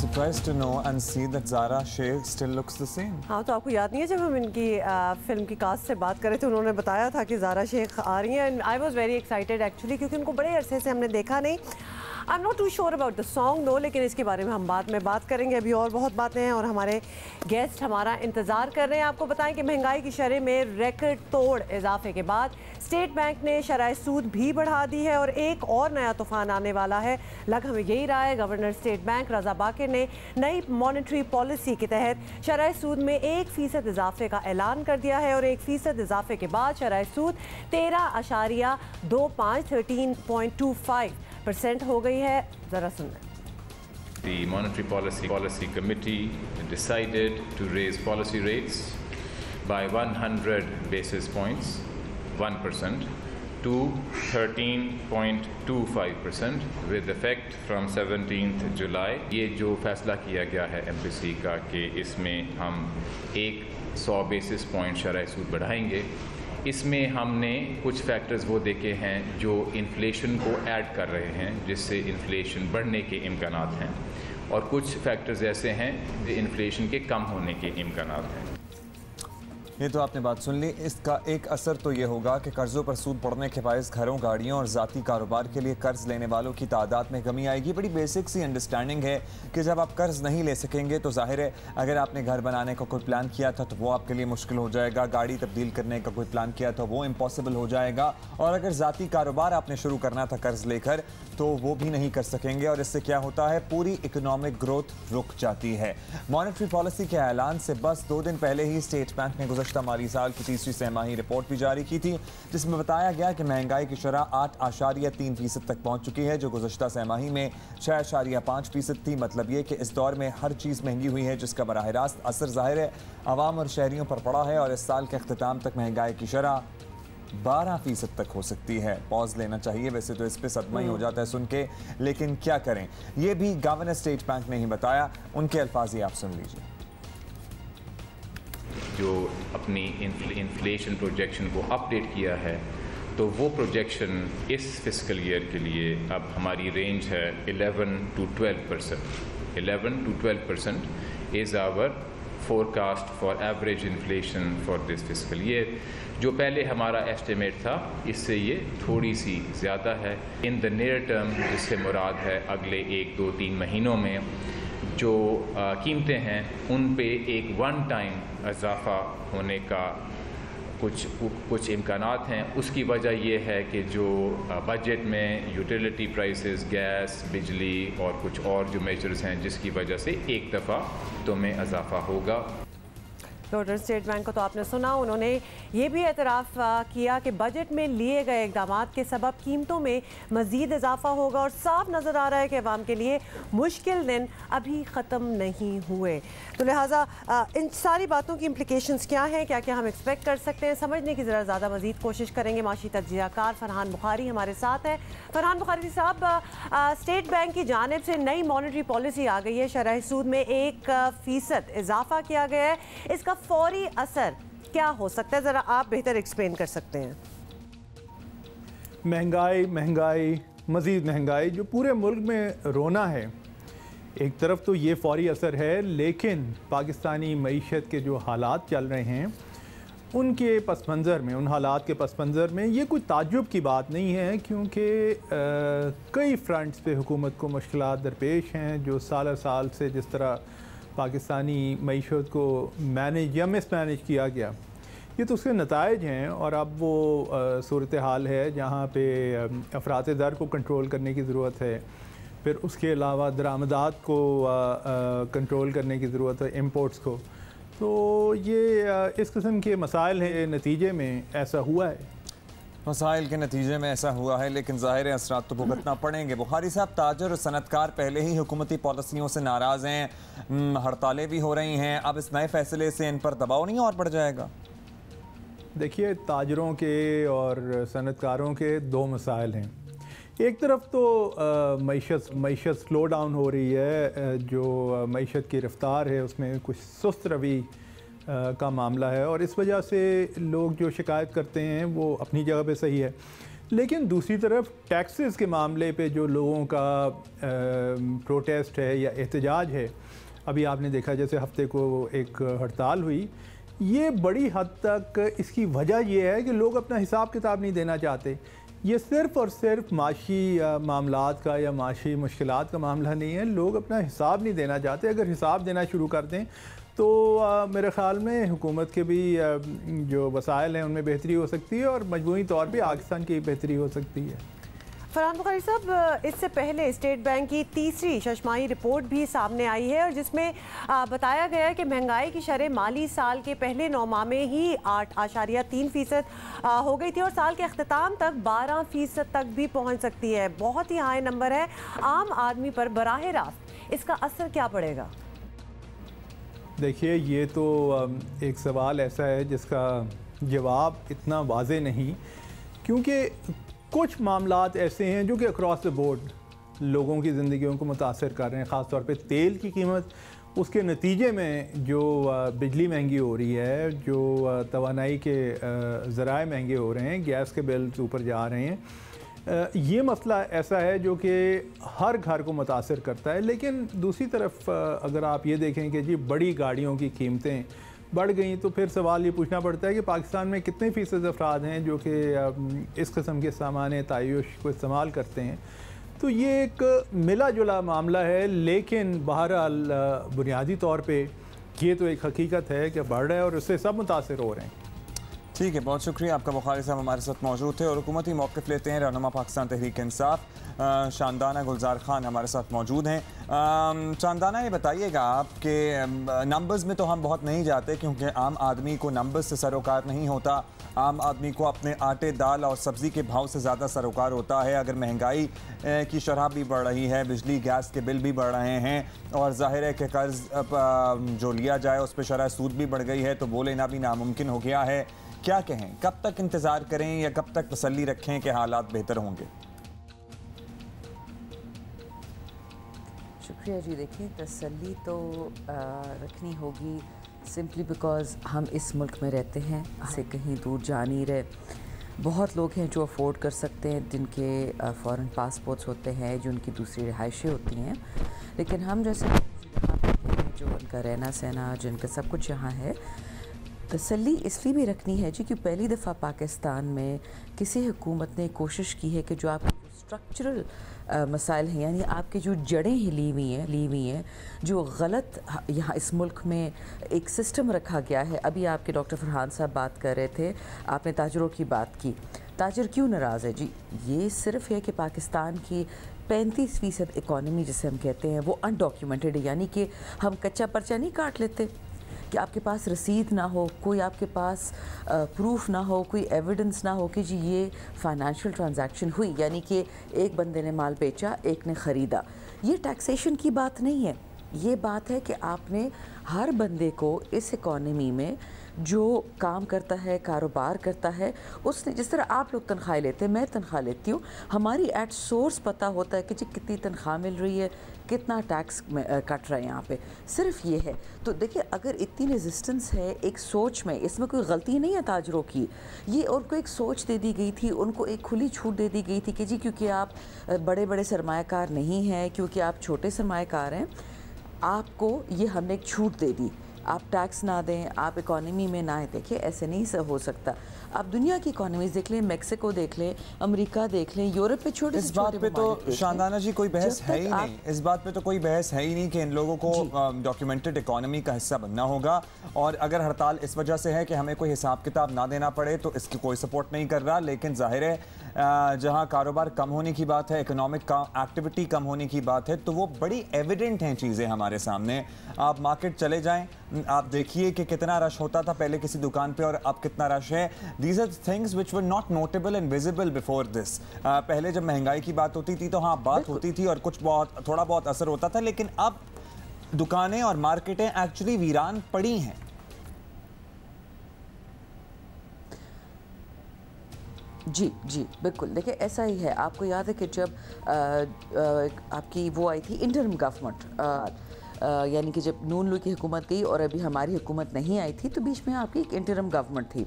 Surprised to know and see that Zara Sheikh still looks the same. हाँ, तो आपको याद नहीं है जब हम इनकी फिल्म की कास्ट से बात कर रहे थे, उन्होंने बताया था कि ज़ारा शेख आ रही हैं, and I was very excited actually, क्योंकि उनको बड़े अरसे से हमने देखा नहीं। I am not too sure about the song though, लेकिन इसके बारे में हम बाद में बात करेंगे। अभी और बहुत बातें हैं और हमारे गेस्ट हमारा इंतज़ार कर रहे हैं। आपको बताएं कि महंगाई की शरह में रिकॉर्ड तोड़ इजाफे के बाद स्टेट बैंक ने शरह सूद भी बढ़ा दी है और एक और नया तूफान आने वाला है, लग हमें यही रहा है। गवर्नर स्टेट बैंक रजा बाकिर ने नई मॉनेटरी पॉलिसी के तहत शरह सूद में 1% इजाफे का ऐलान कर दिया है और 1% इजाफे के बाद शरह सूद 13.25% हो गई है। जरा सुन लें। The Monetary Policy Committee decided to raise policy rates by 100 basis points, 1%, to 13.25% with effect from 17th July। ये जो फैसला किया गया है MPC का कि इसमें हम 100 बेसिस पॉइंट शरह सूद बढ़ाएंगे, इसमें हमने कुछ फैक्टर्स वो देखे हैं जो इन्फ्लेशन को ऐड कर रहे हैं, जिससे इन्फ्लेशन बढ़ने के इम्कानात हैं, और कुछ फैक्टर्स ऐसे हैं जो इन्फ्लेशन के कम होने के इम्कानात हैं। ये तो आपने बात सुन ली। इसका एक असर तो ये होगा कि कर्ज़ों पर सूद पड़ने के बायस घरों, गाड़ियों और ज़ाती कारोबार के लिए कर्ज लेने वालों की तादाद में कमी आएगी। बड़ी बेसिक सी अंडरस्टैंडिंग है कि जब आप कर्ज नहीं ले सकेंगे तो जाहिर है अगर आपने घर बनाने का कोई प्लान किया था तो वो आपके लिए मुश्किल हो जाएगा, गाड़ी तब्दील करने का कोई प्लान किया था वो इम्पॉसिबल हो जाएगा, और अगर ज़ाती कारोबार आपने शुरू करना था कर्ज लेकर तो वो भी नहीं कर सकेंगे, और इससे क्या होता है, पूरी इकोनॉमिक ग्रोथ रुक जाती है। मॉनेटरी पॉलिसी के ऐलान से बस 2 दिन पहले ही स्टेट बैंक ने गुज़श्ता माली साल की तीसरी तिमाही रिपोर्ट भी जारी की थी, जिसमें बताया गया कि महंगाई की शरह 8.3% तक पहुंच चुकी है, जो गुज़श्ता तिमाही में 6.5% थी। मतलब ये कि इस दौर में हर चीज़ महंगी हुई है, जिसका बराह रास्त असर ज़ाहिर है आवाम और शहरियों पर पड़ा है, और इस साल के अख्ताम तक महंगाई की शरह 12% तक हो सकती है। पॉज लेना चाहिए, वैसे तो इस पे सदमा ही हो जाता है सुन के, लेकिन क्या करें, ये भी गवर्नर स्टेट बैंक ने ही बताया। उनके अल्फाज ही आप सुन लीजिए। जो अपनी इन्फ्लेशन प्रोजेक्शन को अपडेट किया है, तो वो प्रोजेक्शन इस फिस्कल ईयर के लिए अब हमारी रेंज है 11 to 12%। 11 to 12% is our forecast for average inflation for this fiscal year. जो पहले हमारा एस्टिमेट था, इससे ये थोड़ी सी ज़्यादा है। इन द नियर टर्म, जिससे मुराद है अगले 1, 2, 3 महीनों में जो कीमतें हैं उन पे एक वन टाइम इजाफा होने का कुछ इम्कानात हैं। उसकी वजह ये है कि जो बजट में यूटिलिटी प्राइसेस, गैस, बिजली और कुछ और जो मेजर्स हैं, जिसकी वजह से एक दफ़ा तो में इजाफा होगा। गवर्नर स्टेट बैंक को तो आपने सुना, उन्होंने ये भी एतराफ़ किया कि बजट में लिए गए इक़दाम के सबब कीमतों में मज़ीद इजाफा होगा, और साफ नज़र आ रहा है कि अवाम के लिए मुश्किल दिन अभी ख़त्म नहीं हुए। तो लिहाजा इन सारी बातों की इम्प्लिकेशंस क्या हैं, क्या क्या हम एक्सपेक्ट कर सकते हैं, समझने की ज़रा ज़्यादा मज़ीद कोशिश करेंगे। माशी तज्ज़ियाकार फरहान बुखारी हमारे साथ हैं। फरहान बुखारी साहब, स्टेट बैंक की जानिब से नई मॉनेटरी पॉलिसी आ गई है, शरह सूद में 1% इजाफा किया गया है, इसका फौरी असर क्या हो सकता है, ज़रा आप बेहतर एक्सप्लेन कर सकते हैं। महंगाई मज़ीद महंगाई जो पूरे मुल्क में रोना है, एक तरफ तो ये फौरी असर है, लेकिन पाकिस्तानी मईशत के जो हालात चल रहे हैं उनके पस मंज़र में, उन हालात के पस मंज़र में ये कोई ताज्जुब की बात नहीं है, क्योंकि कई फ्रंट्स पे हुकूमत को मुश्किलात दरपेश हैं। जो साल साल से जिस तरह पाकिस्तानी मईशत को मैनेज या मिस मैनेज किया गया, ये तो उसके नतायज हैं। और अब वो सूरत हाल है जहाँ पे अफरात ज़र को कंट्रोल करने की ज़रूरत है, फिर उसके अलावा दरामदात को कंट्रोल करने की ज़रूरत है, इंपोर्ट्स को। तो ये इस किस्म के मसाइल हैं, नतीजे में ऐसा हुआ है, मसाइल के नतीजे में ऐसा हुआ है, लेकिन ज़ाहिर है असरात तो भुगतना पड़ेंगे। बुखारी साहब, ताजर और सनतकार पहले ही हुकूमती पॉलिसियों से नाराज़ हैं, हड़तालें भी हो रही हैं, अब इस नए फैसले से इन पर दबाव नहीं और बढ़ जाएगा? देखिए, ताजरों के और सनतकारों के 2 मसाइल हैं। एक तरफ तो मईशत स्लो डाउन हो रही है, जो मईशत की रफ्तार है उसमें कुछ सुस्त रवि का मामला है, और इस वजह से लोग जो शिकायत करते हैं वो अपनी जगह पे सही है। लेकिन दूसरी तरफ टैक्सेस के मामले पे जो लोगों का प्रोटेस्ट है या एहतजाज है, अभी आपने देखा जैसे हफ्ते को एक हड़ताल हुई, ये बड़ी हद तक इसकी वजह ये है कि लोग अपना हिसाब किताब नहीं देना चाहते। ये सिर्फ़ और सिर्फ माशी मामलात का या माशी मुश्किलात का मामला नहीं है, लोग अपना हिसाब नहीं देना चाहते। अगर हिसाब देना शुरू कर दें तो मेरे ख़्याल में हुकूमत के भी जो वसाइल हैं उनमें बेहतरी हो सकती है और मजमूई तौर पे पाकिस्तान की बेहतरी हो सकती है। फरहान बुखारी साहब, इससे पहले स्टेट बैंक की तीसरी शशमाही रिपोर्ट भी सामने आई है और जिसमें बताया गया है कि महंगाई की शरह माली साल के पहले 9 माह में ही 8.3% हो गई थी और साल के अख्ताम तक 12% तक भी पहुंच सकती है। बहुत ही हाई नंबर है। आम आदमी पर बराह रास्त इसका असर क्या पड़ेगा? देखिए, ये तो एक सवाल ऐसा है जिसका जवाब इतना वाज़े नहीं, क्योंकि कुछ मामलात ऐसे हैं जो कि अक्रॉस द बोर्ड लोगों की ज़िंदगियों को मुतासर कर रहे हैं। ख़ास तौर पे तेल की कीमत, उसके नतीजे में जो बिजली महंगी हो रही है, जो तवानाई के ज़राए महंगे हो रहे हैं, गैस के बिल्स ऊपर जा रहे हैं। ये मसला ऐसा है जो कि हर घर को मुतासर करता है। लेकिन दूसरी तरफ अगर आप ये देखें कि जी बड़ी गाड़ियों की कीमतें बढ़ गई, तो फिर सवाल ये पूछना पड़ता है कि पाकिस्तान में कितने फ़ीसद अफराद हैं जो कि इस किस्म के सामान तायुश को इस्तेमाल करते हैं। तो ये एक मिला जुला मामला है, लेकिन बहरहाल बुनियादी तौर पे ये तो एक हकीकत है कि बढ़ रहा है और उससे सब मुतासर हो रहे हैं। ठीक है, बहुत शुक्रिया आपका। बुखारी साहब हमारे साथ मौजूद थे और हुकूमती मौक़िफ़ लेते हैं रहनुमा पाकिस्तान तहरीक इंसाफ शानदाना गुलजार खान हमारे साथ मौजूद हैं। शानदाना, ये बताइएगा आपके नंबर्स में तो हम बहुत नहीं जाते क्योंकि आम आदमी को नंबर्स से सरोकार नहीं होता। आम आदमी को अपने आटे, दाल और सब्ज़ी के भाव से ज़्यादा सरोकार होता है। अगर महंगाई की शरह भी बढ़ रही है, बिजली गैस के बिल भी बढ़ रहे हैं और ज़ाहिर है कि कर्ज़ जो लिया जाए उस पर शरह सूद भी बढ़ गई है, तो वो लेना भी नामुमकिन हो गया है। क्या कहें, कब तक इंतज़ार करें या कब तक तसल्ली रखें कि हालात बेहतर होंगे? शुक्रिया जी। देखिए, तसल्ली तो रखनी होगी सिंपली बिकॉज़ हम इस मुल्क में रहते हैं, इससे कहीं दूर जा नहीं रहे। बहुत लोग हैं जो अफोर्ड कर सकते हैं, जिनके फ़ॉरेन पासपोर्ट्स होते हैं, जो उनकी दूसरी रिहाइशें होती हैं। लेकिन हम जैसे यहाँ पे हैं, जो उनका रहना सहना, जिनका सब कुछ यहाँ है, तसल्ली इसलिए भी रखनी है जी कि पहली दफ़ा पाकिस्तान में किसी हुकूमत ने कोशिश की है कि जो आपके स्ट्रक्चरल मसाइल हैं, यानी आपकी जो जड़ें ली हुई हैं, जो गलत यहाँ इस मुल्क में एक सिस्टम रखा गया है। अभी आपके डॉक्टर फरहान साहब बात कर रहे थे, आपने ताजरों की बात की। ताजर क्यों नाराज़ है जी? ये सिर्फ है कि पाकिस्तान की 35% इकॉनमी जिसे हम कहते हैं वो अनडॉक्यूमेंटेड है, यानी कि हम कच्चा पर्चा नहीं काट लेते कि आपके पास रसीद ना हो, कोई आपके पास प्रूफ ना हो, कोई एविडेंस ना हो कि जी ये फाइनेंशियल ट्रांजैक्शन हुई, यानी कि एक बंदे ने माल बेचा, एक ने ख़रीदा। ये टैक्सेशन की बात नहीं है, ये बात है कि आपने हर बंदे को इस इकॉनमी में जो काम करता है, कारोबार करता है, उसने जिस तरह आप लोग तनख्वाह लेते हैं, मैं तनख्वाह लेती हूँ, हमारी एट सोर्स पता होता है कि जी कितनी तनख्वाह मिल रही है, कितना टैक्स कट रहा है यहाँ पे, सिर्फ ये है। तो देखिए, अगर इतनी रेजिस्टेंस है एक सोच में, इसमें कोई गलती नहीं है ताजरों की, ये उनको एक सोच दे दी गई थी, उनको एक खुली छूट दे दी गई थी कि जी क्योंकि आप बड़े बड़े सरमायाकार नहीं हैं, क्योंकि आप छोटे सरमायाकार हैं, आपको ये हमने एक छूट दे दी, आप टैक्स ना दें, आप इकॉनमी में ना आए। देखिए, ऐसे नहीं हो सकता। आप दुनिया की इकॉनमीज देख लें, मेक्सिको देख लें, अमेरिका देख लें, यूरोप पे छोटे इस बात पे तो शानदाना जी कोई बहस है ही नहीं, इस बात पे तो कोई बहस है ही नहीं कि इन लोगों को डॉक्यूमेंटेड इकॉनमी का हिस्सा बनना होगा। और अगर हड़ताल इस वजह से है कि हमें कोई हिसाब किताब ना देना पड़े तो इसकी कोई सपोर्ट नहीं कर रहा। लेकिन जाहिर है जहां कारोबार कम होने की बात है, इकोनॉमिक एक्टिविटी कम होने की बात है, तो वो बड़ी एविडेंट हैं चीज़ें हमारे सामने। आप मार्केट चले जाएं, आप देखिए कि कितना रश होता था पहले किसी दुकान पे और अब कितना रश है। These are things which were not notable and visible before this. पहले जब महंगाई की बात होती थी तो हाँ बात होती थी और कुछ बहुत थोड़ा बहुत असर होता था, लेकिन अब दुकानें और मार्केटें एक्चुअली वीरान पड़ी हैं। जी जी बिल्कुल। देखिए, ऐसा ही है। आपको याद है कि जब आपकी वो आई थी इंटरिम गवर्नमेंट, यानी कि जब नून लीग की हुकूमत गई और अभी हमारी हुकूमत नहीं आई थी, तो बीच में आपकी एक इंटरिम गवर्नमेंट थी।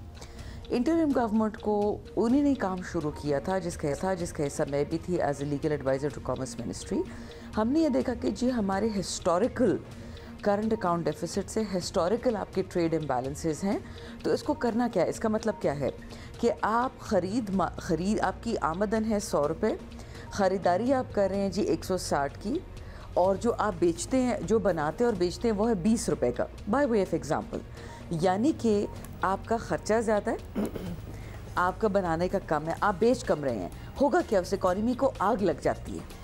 इंटरिम गवर्नमेंट को उन्हीं ने काम शुरू किया था जिसका हिस्सा मैं भी थी as a legal adviser to commerce ministry. हमने ये देखा कि जी हमारे हिस्टोरिकल करंट अकाउंट डेफिसिट से हिस्टोरिकल आपके ट्रेड इम्बैलेंसेस हैं, तो इसको करना क्या है? इसका मतलब क्या है कि आप खरीद आपकी आमदन है 100 रुपये, ख़रीदारी आप कर रहे हैं जी 160 की, और जो आप बेचते हैं, जो बनाते हैं और बेचते हैं वो है 20 रुपये का, बाय वे ऑफ एग्ज़ाम्पल। यानी कि आपका ख़र्चा ज़्यादा है, आपका बनाने का कम है, आप बेच कम रहे हैं। होगा क्या? उस इकॉनमी को आग लग जाती है।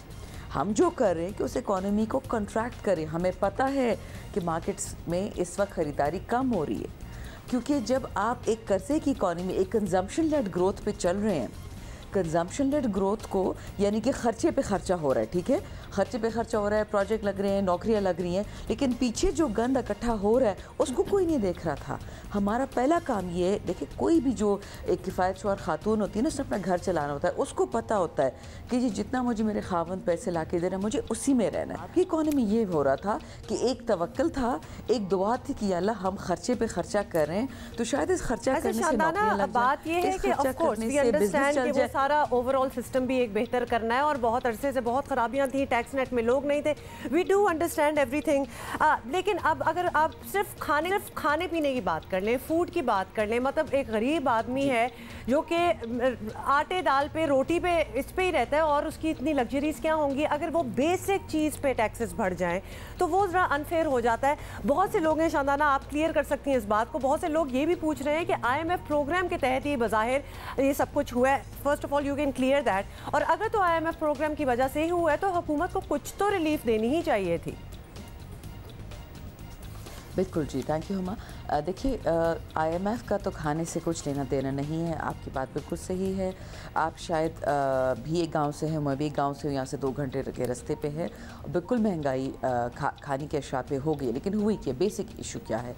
हम जो कर रहे हैं कि उस इकॉनमी को कंट्रैक्ट करें। हमें पता है कि मार्केट्स में इस वक्त ख़रीदारी कम हो रही है, क्योंकि जब आप एक कर्जे की इकॉनमी, एक कंजम्पशन लेड ग्रोथ पे चल रहे हैं, कंजम्पशन लेड ग्रोथ को यानी कि ख़र्चे पे ख़र्चा हो रहा है, ठीक है, ख़र्चे पे ख़र्चा हो रहा है, प्रोजेक्ट लग रहे हैं, नौकरियां लग रही हैं, लेकिन पीछे जो गंद इकट्ठा हो रहा है उसको कोई नहीं देख रहा था। हमारा पहला काम ये, देखिए कोई भी जो एक किफ़ायतशुमार खातून होती है ना, उसने अपना घर चलाना होता है, उसको पता होता है कि जी जितना मुझे मेरे खावंद पैसे ला के दे रहे हैं मुझे उसी में रहना है। आपकी इकॉनमी ये हो रहा था कि एक तवक्कल था, एक दुआ थी कि अल्लाह हम ख़र्चे पे ख़र्चा कर रहे हैं, तो शायद इस खर्चा करने से नौकरियां लग जाएं। बात ये है कि ऑफ कोर्स वी अंडरस्टैंड कि वो सारा ओवरऑल सिस्टम भी एक बेहतर करना है और बहुत अरसे से बहुत खराबियां थी, टैक्स नेट में लोग नहीं थे, वी डू अंडरस्टैंड एवरीथिंग। लेकिन अब अगर आप सिर्फ खाने पीने की बात कर लें, फूड की बात कर लें, मतलब एक गरीब आदमी है जो कि आटे दाल पे रोटी पे इस पे ही रहता है और उसकी इतनी लग्जरीज क्या होंगी, अगर वो बेसिक चीज़ पे टैक्सेस बढ़ जाएं तो वो ज़रा अनफेयर हो जाता है। बहुत से लोग हैं, शानदाना आप क्लियर कर सकती हैं इस बात को, बहुत से लोग ये भी पूछ रहे हैं कि IMF प्रोग्राम के तहत ही बज़ाहिर ये सब कुछ हुआ है। First of all you can clear that, और अगर तो IMF प्रोग्राम की वजह से ही हुआ है तो हुकूमत को कुछ तो रिलीफ देनी ही चाहिए थी। बिल्कुल जी, थैंक यू हुमा। देखिए IMF का तो खाने से कुछ लेना देना नहीं है, आपकी बात बिल्कुल सही है। आप शायद भी एक गांव से हैं, मैं भी एक गांव से हूँ, यहाँ से 2 घंटे के रास्ते पे है। बिल्कुल महंगाई खाने के अशया पे हो गई, लेकिन हुई क्या? बेसिक इशू क्या है?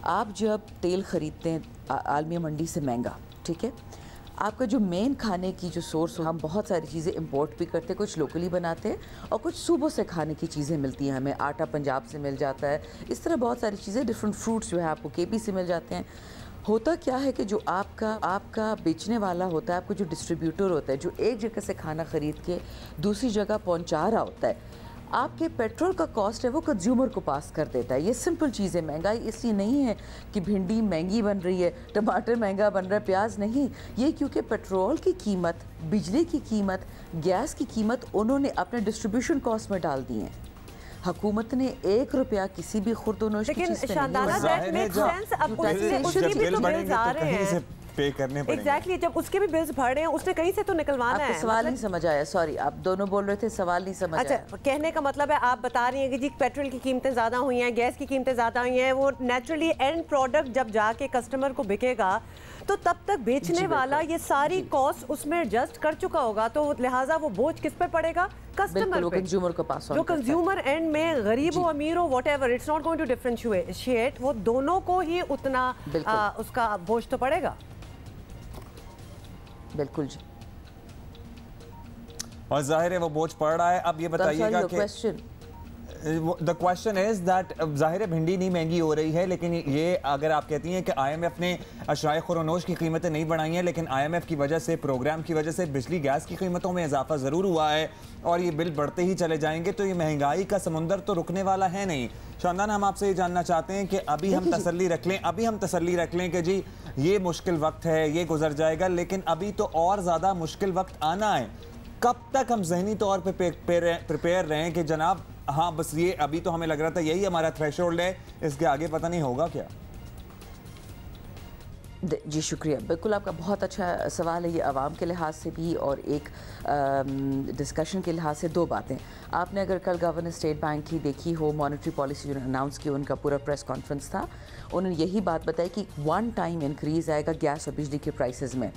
आप जब तेल ख़रीदते हैं आलमी मंडी से महंगा, ठीक है, आपका जो मेन खाने की जो सोर्स, हम बहुत सारी चीज़ें इंपोर्ट भी करते हैं, कुछ लोकली बनाते हैं और कुछ सूबों से खाने की चीज़ें मिलती हैं हमें। आटा पंजाब से मिल जाता है, इस तरह बहुत सारी चीज़ें, डिफरेंट फ्रूट्स जो है आपको KP से मिल जाते हैं। होता क्या है कि जो आपका बेचने वाला होता है, आपको जो डिस्ट्रीब्यूटर होता है, जो एक जगह से खाना ख़रीद के दूसरी जगह पहुँचा रहा होता है, आपके पेट्रोल का कॉस्ट है वो कंज्यूमर को पास कर देता है। ये सिंपल चीज़ है। महंगाई इसलिए नहीं है कि भिंडी महंगी बन रही है, टमाटर महंगा बन रहा है, प्याज नहीं, ये क्योंकि पेट्रोल की कीमत, बिजली की कीमत, गैस की कीमत उन्होंने अपने डिस्ट्रीब्यूशन कॉस्ट में डाल दी है। हुकूमत ने 1 रुपया किसी भी खुर्दोनोश की चीज़ पे नहीं पे करने पड़ेंगे। Exactly, जब उसके भी बिल्स भर रहे हैं उसने कहीं से तो निकलवाना है। सवाल नहीं समझ आया, सॉरी, आप दोनों बोल रहे थे, सवाल नहीं समझ आया। अच्छा, कहने का मतलब है आप बता रही हैं कि जी पेट्रोल की कीमतें ज़्यादा हुई हैं, गैस की कीमतें ज़्यादा हुई हैं, वो नेचुरली एंड प्रोडक्ट जब जाके कस्टमर को बिकेगा तो तब तक बेचने वाला ये सारी कॉस्ट उसमें एडजस्ट कर चुका होगा, तो लिहाजा वो बोझ किस पे पड़ेगा? कस्टमर पे, कंज्यूमर को पास ऑन, जो कंज्यूमर एंड में गरीब हो अमीर हो whatever, it's not going to differentiate, वो दोनों को ही उतना उसका बोझ तो पड़ेगा। बिल्कुल जी, और जाहिर है वो बोझ पड़ रहा है। अब ये बताइएगा कि द क्वेश्चन इज दैट जाहिर है भिंडी नहीं महंगी हो रही है, लेकिन ये अगर आप कहती हैं कि IMF ने अशराए खुरोनोश की कीमतें नहीं बढ़ाई हैं, लेकिन IMF की वजह से, प्रोग्राम की वजह से बिजली गैस की कीमतों में इजाफा ज़रूर हुआ है और ये बिल बढ़ते ही चले जाएंगे, तो ये महंगाई का समुंदर तो रुकने वाला है नहीं। शानदान, हम आपसे ये जानना चाहते हैं कि अभी हम तसल्ली रख लें कि जी ये मुश्किल वक्त है, ये गुजर जाएगा, लेकिन अभी तो और ज़्यादा मुश्किल वक्त आना है। कब तक हम जहनी तौर पे प्रिपेयर रहें कि जनाब हाँ बस ये अभी तो हमें लग रहा था यही हमारा थ्रेशोल्ड है, इसके आगे पता नहीं होगा क्या? जी शुक्रिया, बिल्कुल आपका बहुत अच्छा सवाल है। ये आवाम के लिहाज से भी और एक डिस्कशन के लिहाज से 2 बातें। आपने अगर कल गवर्नर स्टेट बैंक की देखी हो, मॉनेटरी पॉलिसी जो अनाउंस की, उनका पूरा प्रेस कॉन्फ्रेंस था, उन्होंने यही बात बताई कि 1 टाइम इंक्रीज़ आएगा गैस और बिजली के प्राइसेस में।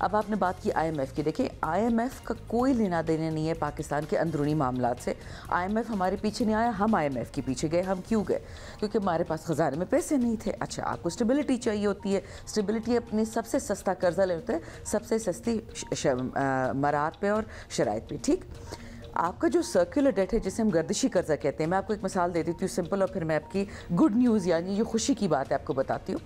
अब आपने बात की IMF की, देखिए IMF का कोई लेना देना नहीं है पाकिस्तान के अंदरूनी मामलात से। IMF हमारे पीछे नहीं आया, हम IMF के पीछे गए। हम क्यों गए? क्योंकि हमारे पास ख़जाने में पैसे नहीं थे। अच्छा, आपको स्टेबिलिटी चाहिए होती है, स्टेबिलिटी अपनी सबसे सस्ता कर्जा ले होता है, सबसे सस्ती मराहत पे और शराइत पे, ठीक। आपका जो सर्कुलर डेट है, जिसे हम गर्दिशी कर्जा कहते हैं, मैं आपको एक मिसाल दे देती हूँ सिंपल, और फिर मैं आपकी गुड न्यूज़ यानी जो खुशी की बात है आपको बताती हूँ।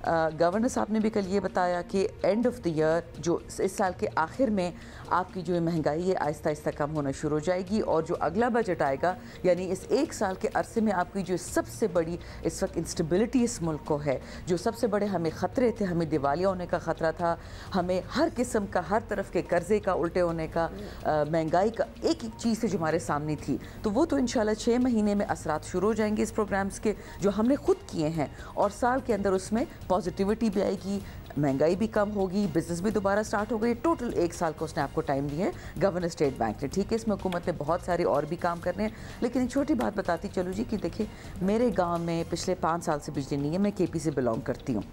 गवर्नर साहब ने भी कल ये बताया कि एंड ऑफ द ईयर, जो इस साल के आखिर में आपकी जो महंगाई है आहिस्ता आहिस्ता कम होना शुरू हो जाएगी, और जो अगला बजट आएगा यानी इस एक साल के अरसे में आपकी जो सबसे बड़ी इस वक्त इंस्टेबिलिटी इस मुल्क को है, जो सबसे बड़े हमें ख़तरे थे, हमें दिवालिया होने का ख़तरा था, हमें हर किस्म का, हर तरफ के कर्जे का, उल्टे होने का, महंगाई का, एक एक चीज़ जो हमारे सामने थी, तो वो तो इंशाल्लाह 6 महीने में असरात शुरू हो जाएंगे इस प्रोग्राम्स के जो हमने खुद किए हैं, और साल के अंदर उसमें पॉजिटिविटी भी आएगी, महंगाई भी कम होगी, बिजनेस भी दोबारा स्टार्ट हो गई। टोटल एक साल को उसने आपको टाइम दिया है गवर्नर स्टेट बैंक ने, ठीक है। इसमें हुकूमत ने बहुत सारे और भी काम करने हैं, लेकिन एक छोटी बात बताती चलो जी कि देखिए मेरे गांव में पिछले 5 साल से बिजली नहीं है, मैं केपी से बिलोंग करती हूँ,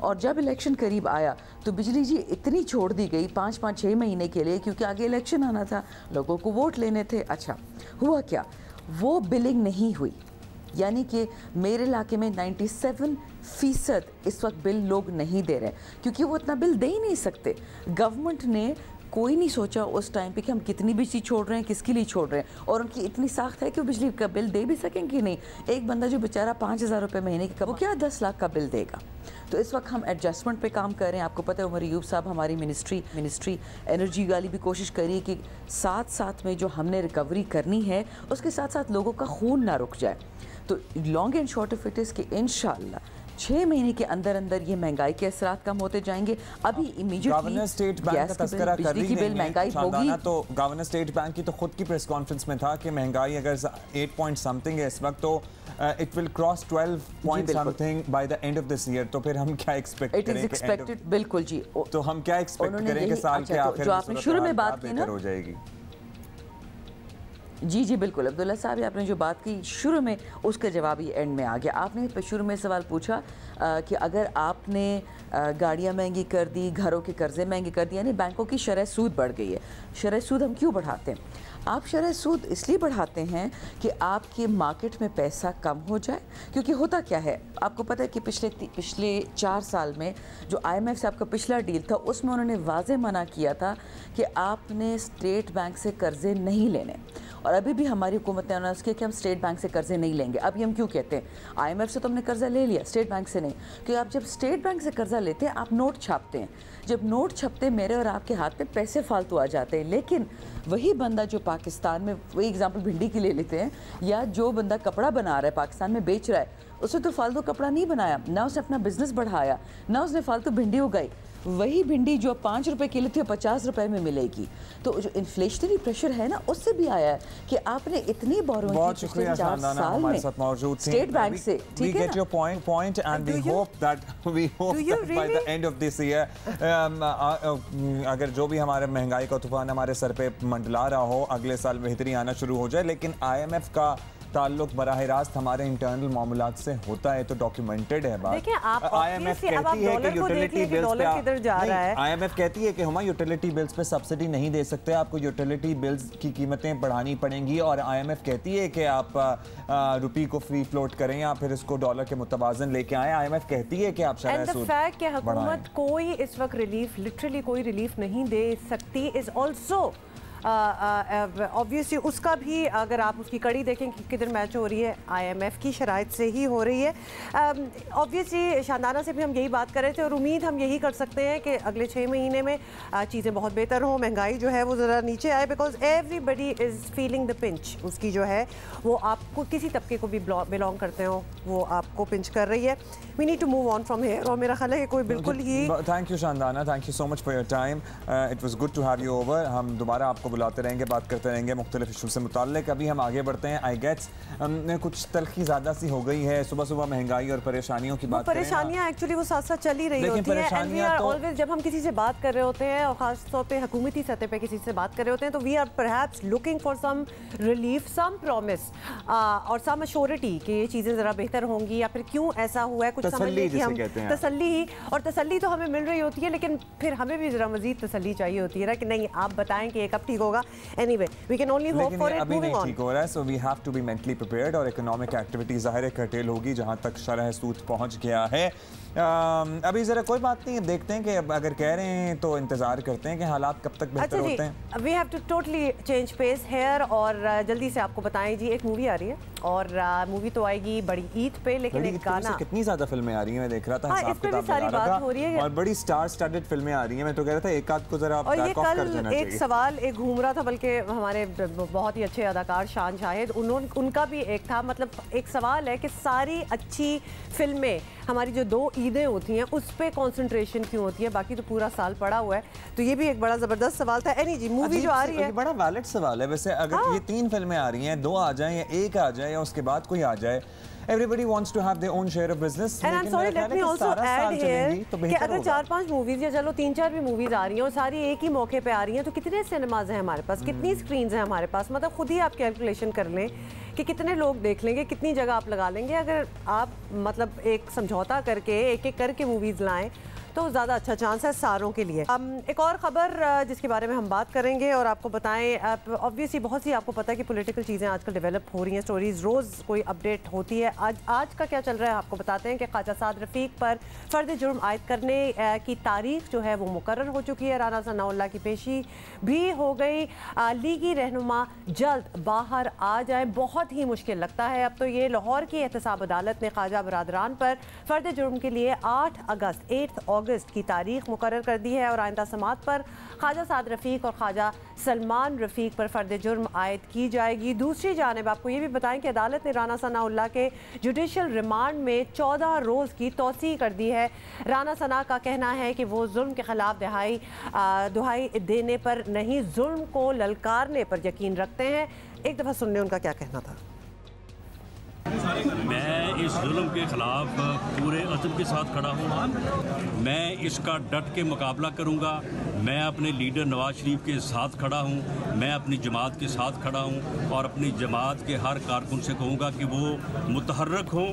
और जब इलेक्शन करीब आया तो बिजली जी इतनी छोड़ दी गई 5-6 महीने के लिए, क्योंकि आगे इलेक्शन आना था, लोगों को वोट लेने थे। अच्छा हुआ क्या, वो बिलिंग नहीं हुई, यानी कि मेरे इलाके में 97% इस वक्त बिल लोग नहीं दे रहे, क्योंकि वो इतना बिल दे ही नहीं सकते। गवर्नमेंट ने कोई नहीं सोचा उस टाइम पे कि हम कितनी बिजली छोड़ रहे हैं, किसके लिए छोड़ रहे हैं, और उनकी इतनी साख्त है कि वो बिजली का बिल दे भी सकेंगे नहीं। एक बंदा जो बेचारा 5,000 रुपये महीने का, वो क्या 10 लाख का बिल देगा। तो इस वक्त हम एडजस्टमेंट पे काम कर रहे हैं। आपको पता है उमर अयूब साहब हमारी मिनिस्ट्री एनर्जी वाली भी कोशिश करिए कि साथ साथ में जो हमने रिकवरी करनी है उसके साथ साथ लोगों का खून ना रुक जाए। तो long and short of it is कि इंशाल्लाह 6 महीने के अंदर अंदर ये महंगाई के असरात कम होते जाएंगे। अभी इमीडिएटली गवर्नर स्टेट बैंक का तस्करा कर रही बिल महंगाई होगी, तो गवर्नर स्टेट बैंक की तो खुद की प्रेस कॉन्फ्रेंस में था कि महंगाई अगर 8 पॉइंट समथिंग है इस वक्त, तो it will cross 12 point something by the end of this year. तो फिर हम क्या एक्सपेक्ट करें? इट इज एक्सपेक्टेड, बिल्कुल जी। तो हम क्या एक्सपेक्ट करें कि साल के आखिर जो आपने शुरू में बात की ना हो जाएगी? जी बिल्कुल अब्दुल्ला साहब, आपने जो बात की शुरू में उसका जवाब ही एंड में आ गया। आपने शुरू में सवाल पूछा कि अगर आपने गाड़ियाँ महंगी कर दी, घरों के कर्जे महंगे कर दिए, यानी बैंकों की शरह सूद बढ़ गई है। शरह सूद हम क्यों बढ़ाते हैं? आप शरह सूद इसलिए बढ़ाते हैं कि आपके मार्केट में पैसा कम हो जाए, क्योंकि होता क्या है आपको पता है कि पिछले 4 साल में जो IMF से आपका पिछला डील था उसमें उन्होंने वाज़े मना किया था कि आपने स्टेट बैंक से कर्जे नहीं लेने, और अभी भी हमारी हुकूमत ने अनाउंस किया कि हम स्टेट बैंक से कर्जे नहीं लेंगे। अभी हम क्यों कहते हैं IMF से तो हमने कर्जा ले लिया, स्टेट बैंक से नहीं, क्योंकि आप जब स्टेट बैंक से कर्जा लेते हैं आप नोट छापते हैं, जब नोट छपते मेरे और आपके हाथ में पैसे फालतू आ जाते हैं। लेकिन वही बंदा जो पाकिस्तान में, वही एग्जांपल भिंडी की ले लेते हैं, या जो बंदा कपड़ा बना रहा है पाकिस्तान में बेच रहा है, उसने तो फालतू कपड़ा नहीं बनाया, ना उसने अपना बिजनेस बढ़ाया, ना उसने फालतू भिंडी उगाई। वही भिंडी जो 5 रुपए किलो थी 50 रुपए में मिलेगी। तो जो इन्फ्लेशनरी प्रेशर है ना उससे भी आया है कि आपने इतनी बोरोइंग बहुत शुक्रिया शानदाना हमारे साथ मौजूद थी स्टेट बैंक से, ठीक है ना? We get your point and we hope that by the end of this year अगर जो भी हमारे महंगाई का तूफान हमारे सर पे मंडला रहा हो अगले साल बेहतरी आना शुरू हो जाए, लेकिन IMF का ताल्लुक बराह रास्त हमारे इंटरनल मामलात से होता है, तो डॉक्यूमेंटेड है बात। देखिए आप IMF कहती है कि यूटिलिटी बिल्स पे किधर जा रहा है। IMF कहती है कि हम यूटिलिटी बिल्स पे सब्सिडी नहीं दे सकते, आपको यूटिलिटी बिल्स की कीमतें बढ़ानी पड़ेंगी, और IMF कहती है कि आप रुपये को फ्री फ्लोट करें या फिर इसको डॉलर के मुतवाजन लेके आए। IMF कहती है कि आप शरह सूद फैक्ट कि हुकूमत कोई इस वक्त रिलीफ, लिटरली कोई रिलीफ नहीं दे सकती इज ऑल्सो ऑब्वियसली उसका भी अगर आप उसकी कड़ी देखें कि किधर मैच हो रही है IMF की शराइत से ही हो रही है। ऑब्वियसली शानदाना से भी हम यही बात कर रहे थे, और उम्मीद हम यही कर सकते हैं कि अगले 6 महीने में चीज़ें बहुत बेहतर हों, महंगाई जो है वो ज़रा नीचे आए, because everybody is feeling the pinch. उसकी जो है वो आपको किसी तबके को भी बिलोंग करते हो वो आपको पिंच कर रही है। We need to move on from here, और मेरा ख्याल है कि कोई बिल्कुल ही थैंक यू शानदाना, thank you so much for your time, it was good to have you over. हम दोबारा आपको बुलाते रहेंगे, बात करते रहेंगे मुख्तलिफ इशू से मुताल्लिक। अभी हम आगे बढ़ते हैं। आई गेट्स कुछ तल्खी ज़्यादा सी हो गई है, सुबह सुबह महंगाई और परेशानियों की बात। परेशानियाँ एक्चुअली वो साथ साथ चल ही रही होती हैं, ऑलवेज जब हम किसी से बात कर रहे होते हैं और ख़ास तौर पे हुकूमती सतह पे किसी से बात कर रहे होते हैं, तो we are perhaps looking for some relief, some promise और सम अश्योरिटी कि ये चीज़ें ज़रा बेहतर होंगी, या फिर क्यों ऐसा हुआ है, कुछ समझने की हम तसल्ली ही, और तसल्ली तो हमें मिल रही होती है, लेकिन फिर हमें भी ज़रा मज़ीद तसल्ली चाहिए होती है ना कि नहीं आप बताएं कि ये कब ठीक होगा। Anyway, we can only hope for it. अभी नहीं ठीक हो रहा है, so we have to be mentally prepared, और इकोनॉमिक एक्टिविटी ज़ाहिर है कर्टेल होगी जहाँ तक शरह सूद पहुँच गया है। अभी ज़रा कोई बात नहीं, देखते हैं कि अगर कह रहे हैं तो इंतज़ार करते हैं कि हालात कब तक बेहतर होते हैं। We have to totally change pace here, और जल्दी से आपको बताएं जी एक मूवी आ रही है और मूवी तो आएगी बड़ी ईद पे, लेकिन एक गाना, कितनी ज्यादा फिल्में आ रही हैं, मैं देख रहा था हाँ, इस पे भी सारी बात हो रही है और बड़ी स्टार स्टडेड फिल्में आ रही हैं। मैं तो कह रहा था एक आध को जरा और ये कल एक सवाल एक घूम रहा था, बल्कि हमारे बहुत ही अच्छे अदाकार शान शाहिद, उनका भी एक था, मतलब एक सवाल है कि सारी अच्छी फिल्में हमारी जो 2 ईदें होती हैं उस पर कॉन्सेंट्रेशन क्यों होती है, बाकी तो पूरा साल पड़ा हुआ है। तो ये भी एक बड़ा ज़बरदस्त सवाल था। एनी जी मूवी जो आ रही है, बड़ा वैलिड सवाल है वैसे। अगर ये 3 फिल्में आ रही हैं, 2 आ जाएं या 1 आ जाए या उसके बाद कोई आ जाए, everybody wants to have their own share of business. And I'm sorry, let me also add here कि अगर 4-5 मूवीज या चलो 3-4 भी मूवीज आ रही हैं और सारी एक ही मौके पे आ रही हैं, तो कितने सिनेमाज हैं हमारे पास, कितनी स्क्रीन्स हैं हमारे पास, मतलब खुद ही आप कैलकुलेशन कर लें कि कितने लोग देख लेंगे, कितनी जगह आप लगा लेंगे। अगर आप मतलब एक समझौता करके एक एक करके मूवीज लाएं तो ज़्यादा अच्छा चांस है सारों के लिए। एक और ख़बर जिसके बारे में हम बात करेंगे और आपको बताएं, ऑब्वियसली बहुत सी आपको पता है कि पॉलिटिकल चीज़ें आजकल डेवलप हो रही हैं, स्टोरीज़ रोज़ कोई अपडेट होती है। आज का क्या चल रहा है आपको बताते हैं कि ख्वाजा साद रफ़ीक पर फ़र्द जुर्म आयद करने की तारीख जो है वो मुकर्रर हो चुकी है। राना सनाउल्लाह की पेशी भी हो गई। लीगी रहनुमा जल्द बाहर आ जाए, बहुत ही मुश्किल लगता है। अब तो ये लाहौर की एहतसाब अदालत ने ख्वाजा बरादरान पर फ़र्द जुर्म के लिए 8 अगस्त की तारीख मुकर्रर कर दी है और आइंदा समात पर ख्वाजा साद रफ़ीक और ख्वाजा सलमान रफ़ीक पर फ़र्द जुर्म आयद की जाएगी। दूसरी जानिब आपको ये भी बताएं कि अदालत ने राना सनाउल्लाह के जुडिशल रिमांड में 14 रोज़ की तौसी कर दी है। राना सना का कहना है कि वो जुल्म के खिलाफ दुहाई देने पर नहीं, जुल्म को ललकारने पर यकीन रखते हैं। एक दफ़ा सुन लें उनका क्या कहना था। मैं इस जुल्म के ख़िलाफ़ पूरे अज़म के साथ खड़ा हूँ। मैं इसका डट के मुकाबला करूँगा। मैं अपने लीडर नवाज शरीफ के साथ खड़ा हूँ, मैं अपनी जमात के साथ खड़ा हूँ और अपनी जमात के हर कारकुन से कहूँगा कि वो मुतहर्रक हों।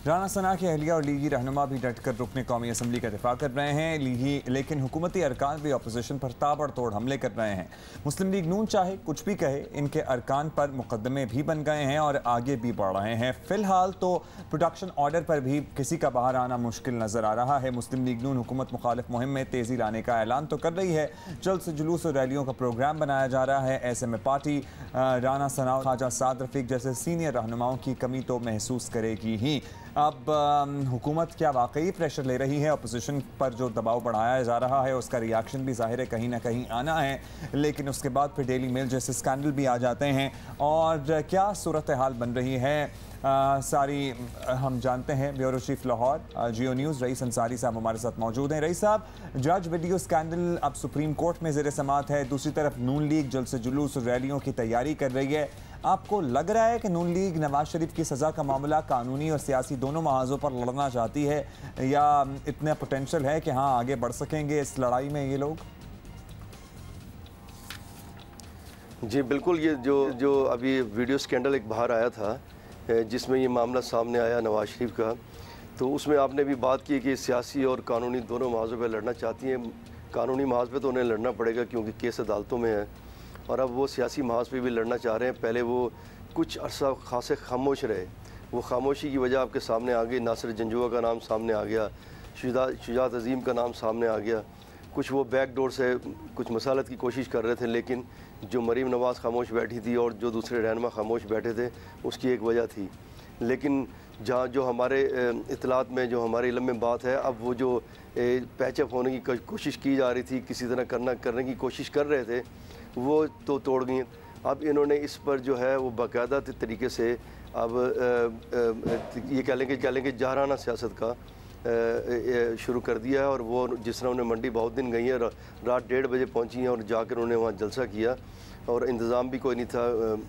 राना सना के अहलिया और लीगी रहनुमा भी डटकर रुकने कौमी असम्बली का दिफा कर रहे हैं, लेकिन हुकूमती अरकान भी अपोजिशन पर ताबड़तोड़ हमले कर रहे हैं। मुस्लिम लीग नून चाहे कुछ भी कहे, इनके अरकान पर मुकदमे भी बन गए हैं और आगे भी बढ़ रहे हैं। फिलहाल तो प्रोडक्शन ऑर्डर पर भी किसी का बाहर आना मुश्किल नजर आ रहा है। मुस्लिम लीग नून हुकूमत मुखालिफ मुहिम में तेजी लाने का ऐलान तो कर रही है, जल्द से जुलूस और रैलियों का प्रोग्राम बनाया जा रहा है। ऐसे में पार्टी राना सना, ख्वाजा साद रफ़ीक जैसे सीनियर रहनुमाओं की कमी तो महसूस करेगी ही। अब हुकूमत क्या वाकई प्रेशर ले रही है? अपोजिशन पर जो दबाव बढ़ाया जा रहा है उसका रिएक्शन भी ज़ाहिर है कहीं ना कहीं आना है, लेकिन उसके बाद फिर डेली मेल जैसे स्कैंडल भी आ जाते हैं। और क्या सूरत हाल बन रही है सारी हम जानते हैं। ब्यूरो चीफ लाहौर जियो न्यूज़ रईस अंसारी साहब हमारे साथ मौजूद हैं। रईस साहब, जज वीडियो स्कैंडल अब सुप्रीम कोर्ट में ज़ेर समात है, दूसरी तरफ नून लीग जल्द से जुलूस और रैलियों की तैयारी कर रही है। आपको लग रहा है कि नून लीग नवाज शरीफ की सज़ा का मामला कानूनी और सियासी दोनों महाजों पर लड़ना चाहती है, या इतना पोटेंशियल है कि हाँ आगे बढ़ सकेंगे इस लड़ाई में ये लोग? जी बिल्कुल, ये जो अभी वीडियो स्कैंडल एक बाहर आया था जिसमें ये मामला सामने आया नवाज शरीफ का, तो उसमें आपने भी बात की कि सियासी और कानूनी दोनों महाजों पर लड़ना चाहती हैं। कानूनी महाज पे तो उन्हें लड़ना पड़ेगा क्योंकि केस अदालतों में है, और अब वो सियासी महाज पे भी लड़ना चाह रहे हैं। पहले वो कुछ अरसा खासे खामोश रहे, वो खामोशी की वजह आपके सामने आ गई। नासिर जंजुआ का नाम सामने आ गया, शुजात अजीम का नाम सामने आ गया। कुछ वो बैक डोर से कुछ मसालत की कोशिश कर रहे थे, लेकिन जो मरीम नवाज़ खामोश बैठी थी और जो दूसरे रहनुमा खामोश बैठे थे उसकी एक वजह थी। लेकिन जहाँ जो हमारे इतलात में, जो हमारे इल्म में बात है, अब वो जो पैचअप होने की कोशिश की जा रही थी, किसी तरह करने की कोशिश कर रहे थे, वो तो तोड़ गई। अब इन्होंने इस पर जो है वो बाकायदा तरीके से अब ये कह लेंगे जहराना सियासत का शुरू कर दिया है। और वो जिस तरह उन्हें मंडी बहुत दिन गई है, रात 1:30 बजे पहुंची हैं और जाकर उन्होंने वहाँ जलसा किया, और इंतज़ाम भी कोई नहीं था,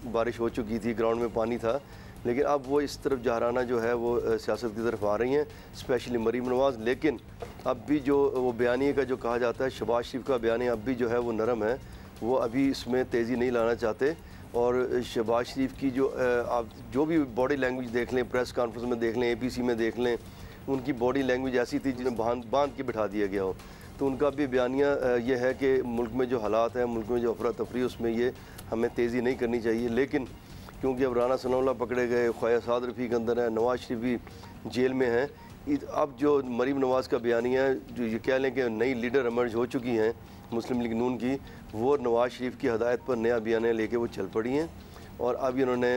बारिश हो चुकी थी, ग्राउंड में पानी था, लेकिन अब वो इस तरफ जहराना जो है वो सियासत की तरफ आ रही हैं, स्पेशली मरीम नवाज़। लेकिन अब भी जो वो बयानी का जो कहा जाता है, शहबाज शरीफ का बयानी अब भी जो है वो नरम है, वो अभी इसमें तेज़ी नहीं लाना चाहते। और शहबाज शरीफ की जो आप जो भी बॉडी लैंग्वेज देख लें, प्रेस कॉन्फ्रेंस में देख लें, APC में देख लें, उनकी बॉडी लैंग्वेज ऐसी थी जिन्हें बांध के बिठा दिया गया हो। तो उनका भी बयानिया ये है कि मुल्क में जो हालात हैं, मुल्क में जो अफरा तफरी, उसमें ये हमें तेज़ी नहीं करनी चाहिए। लेकिन क्योंकि अब राना सनाउल्लाह पकड़े गए, ख्वाजा साद रफ़ीक अंदर है, नवाज शरीफ भी जेल में हैं, अब जो मरीम नवाज़ का बयानिया है, जो ये कह लें कि नई लीडर एमर्ज हो चुकी हैं मुस्लिम लीग नून की, वो नवाज शरीफ की हदायत पर नया बयानिया लेके वो चल पड़ी हैं। और अब इन्होंने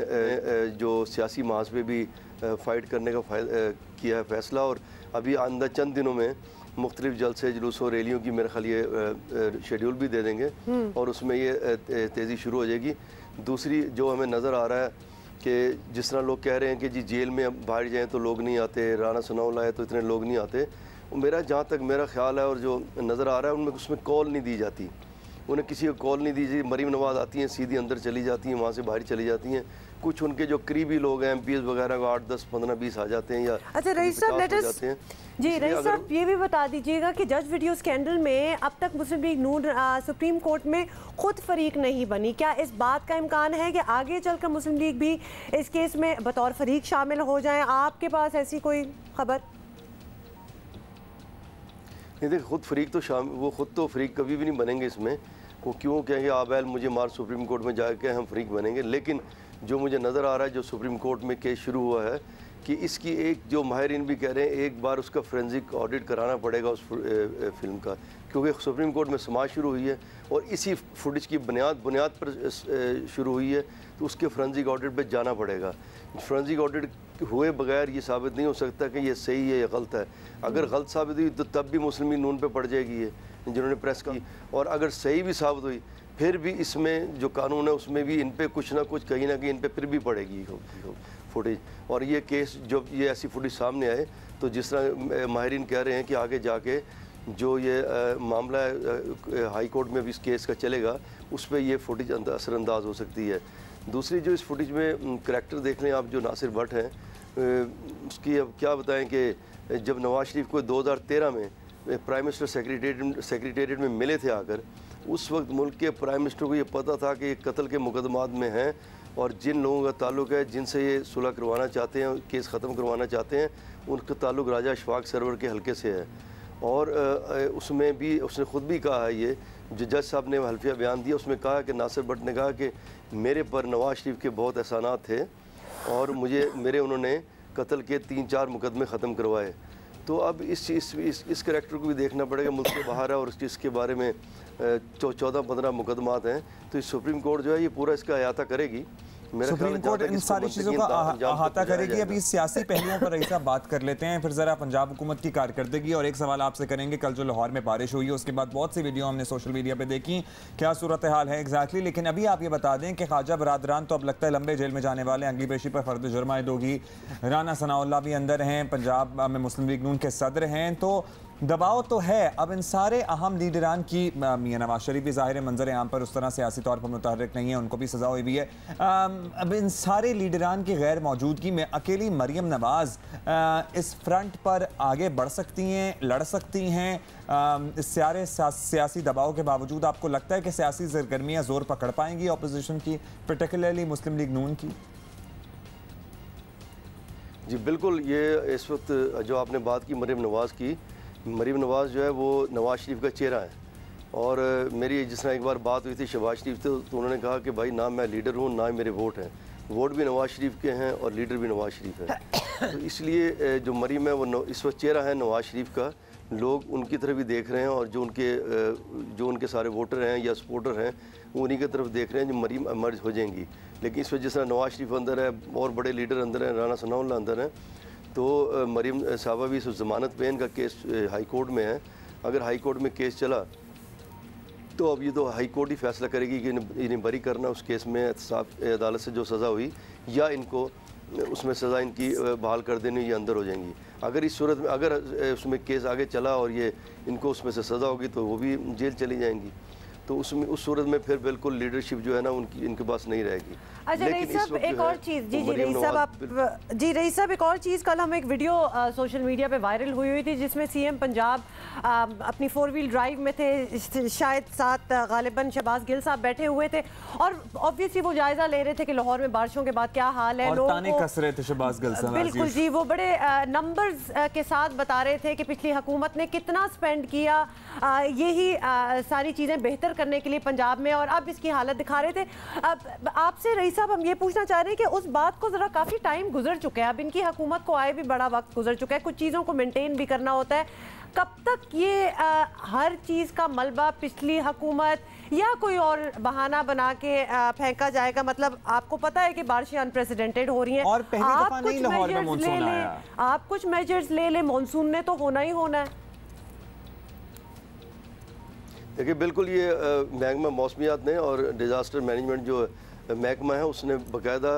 जो सियासी महाज पे भी फ़ाइट करने का किया है फ़ैसला, और अभी आइंदा चंद दिनों में मुख्तलिफ जलसे जुलूसों रैलियों की मेरे ख्याल ये शेड्यूल भी दे देंगे और उसमें ये तेज़ी शुरू हो जाएगी। दूसरी जो हमें नज़र आ रहा है कि जिस तरह लोग कह रहे हैं कि जी जेल में अब बाहर जाएँ तो लोग नहीं आते, राना सनाउल्लाह आए तो इतने लोग नहीं आते, मेरा जहाँ तक मेरा ख्याल है और जो नज़र आ रहा है उनमें उसमें कॉल नहीं दी जाती, उन्हें किसी को कॉल नहीं दी जाती। मरीम नवाज़ आती हैं सीधी अंदर चली जाती हैं, वहाँ से बाहर चली जाती हैं। कुछ उनके जो करीबी लोग हैं MPs वगैरह को 8, 10, 15, 20 आ जाते हैं या अच्छा रईस साहब जी रईस साहब ये भी बता दीजिएगा कि जज वीडियो स्कैंडल में अब तक मुस्लिम लीग नून सुप्रीम कोर्ट में खुद फरीक नहीं बनी, क्या इस बात का इम्कान है कि आगे चलकर मुस्लिम लीग भी इस केस में बतौर फरीक शामिल हो जाए? आपके पास ऐसी कोई खबर? नहीं देखिए, खुद फरीक तो वो खुद तो फरीक कभी भी नहीं बनेंगे इसमें। वो क्यों कहेंगे आबैल मुझे मार सुप्रीम कोर्ट में जाके हम फरीक बनेंगे। लेकिन जो मुझे नज़र आ रहा है जो सुप्रीम कोर्ट में केस शुरू हुआ है कि इसकी एक जो माहिरीन भी कह रहे हैं एक बार उसका फोरेंसिक ऑडिट कराना पड़ेगा उस फिल्म का, क्योंकि सुप्रीम कोर्ट में समाज शुरू हुई है और इसी फुटेज की बुनियाद पर शुरू हुई है, तो उसके फोरेंसिक ऑडिट पे जाना पड़ेगा। फोरेंसिक ऑडिट हुए बगैर ये साबित नहीं हो सकता कि ये सही है या गलत है। अगर गलत साबित हुई तो तब भी मुस्लिम लीग नून पे पड़ जाएगी ये जिन्होंने प्रेस की, और अगर सही भी साबित हुई फिर भी इसमें जो कानून है उसमें भी इन पे कुछ ना कुछ कहीं ना कहीं इन पे फिर भी पड़ेगी फुटेज। और ये केस जब ये ऐसी फुटेज सामने आए तो जिस तरह माहिरीन कह रहे हैं कि आगे जाके जो ये मामला हाई कोर्ट में भी इस केस का चलेगा उस पर ये फुटेज असरअंदाज हो सकती है। दूसरी जो इस फुटेज में करैक्टर देख लें आप, जो नासिर भट्ट हैं, उसकी अब क्या बताएं कि जब नवाज शरीफ को 2013 में प्राइम मिनिस्टर सेक्रेटेरिएट में मिले थे आकर, उस वक्त मुल्क के प्राइम मिनिस्टर को ये पता था कि ये कत्ल के मुकदमात में हैं और जिन लोगों का ताल्लुक है जिनसे ये सुलह करवाना चाहते हैं, केस ख़त्म करवाना चाहते हैं, उनका ताल्लुक राजा अशफाक सरवर के हलके से है। और उसमें भी उसने ख़ुद भी कहा है, ये जो जज साहब ने हल्फिया बयान दिया उसमें कहा कि नासिर भट्ट ने कहा कि मेरे पर नवाज शरीफ के बहुत एहसानात थे और मेरे उन्होंने कत्ल के 3-4 मुकदमे ख़त्म करवाए। तो अब इस करैक्टर को भी देखना पड़ेगा, मुल्क से बाहर है और इसके बारे में 14-15 मुकदमात हैं, तो इस सुप्रीम कोर्ट जो है ये पूरा इसका अहाता करेगी। सुप्रीम कोर्ट इन सारी चीज़ों का अहाता करेगी। अभी सियासी पहलुओं पर ऐसा बात कर लेते हैं, फिर ज़रा पंजाब हुकूमत की कारकर्दगी और एक सवाल आपसे करेंगे। कल जो लाहौर में बारिश हुई है उसके बाद बहुत सी वीडियो हमने सोशल मीडिया पे देखी, क्या सूरत हाल है एग्जैक्टली। लेकिन अभी आप ये बता दें कि ख्वाजा बरादरान तो अब लगता है लंबे जेल में जाने वाले, अगली पेशी पर फर्द जुर्म आयद होगी। राना सनाउल्लाह भी अंदर हैं, पंजाब में मुस्लिम लीग नून के सदर हैं, तो दबाव तो है। अब इन सारे अहम लीडरान की, मियां नवाज शरीफ भी ज़ाहिर मंजर आम पर उस तरह सियासी तौर पर मुतहर्रिक नहीं है, उनको भी सज़ा हुई भी है। अब इन सारे लीडरान की गैर मौजूदगी में अकेली मरीम नवाज़ इस फ्रंट पर आगे बढ़ सकती हैं, लड़ सकती हैं? इस सारे सियासी दबाव के बावजूद आपको लगता है कि सियासी सरगर्मियाँ ज़ोर पकड़ पाएंगी अपोजिशन की, पर्टिकुलरली मुस्लिम लीग नून की? जी बिल्कुल, ये इस वक्त जो आपने बात की मरीम नवाज़ की, मरीम नवाज़ जो है वो नवाज़ शरीफ का चेहरा है। और मेरी जिस तरह एक बार बात हुई थी शहबाज शरीफ से, तो उन्होंने कहा कि भाई ना मैं लीडर हूँ ना मेरे वोट हैं, वोट भी नवाज़ शरीफ के हैं और लीडर भी नवाज़ शरीफ है। तो इसलिए जो मरीम है वो इस वक्त चेहरा है नवाज़ शरीफ का, लोग उनकी तरफ भी देख रहे हैं और जो उनके सारे वोटर हैं या सपोर्टर हैं वो उन्हीं की तरफ देख रहे हैं जो मरीम एमर्ज हो जाएंगी। लेकिन इस वजह से नवाज़ शरीफ अंदर है और बड़े लीडर अंदर हैं, राना सनाउल्लाह अंदर हैं, तो मरीम साहबा भी ज़मानत पे इनका केस हाई कोर्ट में है। अगर हाई कोर्ट में केस चला तो अब ये तो हाई कोर्ट ही फैसला करेगी कि इन्हें बरी करना उस केस में अदालत से जो सज़ा हुई, या इनको उसमें सज़ा इनकी बहाल कर देनी, ये अंदर हो जाएंगी। अगर इस सूरत में अगर उसमें केस आगे चला और ये इनको उसमें से सज़ा होगी तो वो भी जेल चली जाएंगी। तो उसमें उस सूरत में फिर बिल्कुल लीडरशिप जो है ना उनकी इनके पास नहीं रहेगी। अच्छा रईस साहब एक और चीज़, जी रईस साहब आप रईस साहब एक और चीज़, कल हम एक वीडियो सोशल मीडिया पे वायरल हुई थी जिसमें सीएम पंजाब अपनी 4 व्हील ड्राइव में थे, शायद साथ गालिबन शहबाज गिल साहब बैठे हुए थे और ऑब्वियसली वो जायजा ले रहे थे कि लाहौर में बारिशों के बाद क्या हाल है, लोग कस रहे थे शहबाज गिल साहब। बिल्कुल जी, वो बड़े नंबर्स के साथ बता रहे थे कि पिछली हुकूमत ने कितना स्पेंड किया, यही सारी चीज़ें बेहतर बेहतर करने के लिए पंजाब में, और अब इसकी हालत दिखा रहे थे। अब आपसे रईस साहब हम ये पूछना चाह रहे हैं कि उस बात को ज़रा काफ़ी टाइम गुजर चुका है, अब इनकी हुकूमत को आए भी बड़ा वक्त गुजर चुका है, कुछ चीज़ों को मेंटेन भी करना होता है। कब तक ये हर चीज़ का मलबा पिछली हुकूमत या कोई और बहाना बना के फेंका जाएगा? मतलब आपको पता है कि बारिशें अनप्रेसिडेंटेड हो रही हैं, और पहली दफा नहीं लाहौर में मॉनसून आया। आप कुछ मेजर्स ले लें, मॉनसून ने तो होना ही होना है। देखिए बिल्कुल ये महकमा मौसमियात ने और डिज़ास्टर मैनेजमेंट जो महकमा है उसने बाकायदा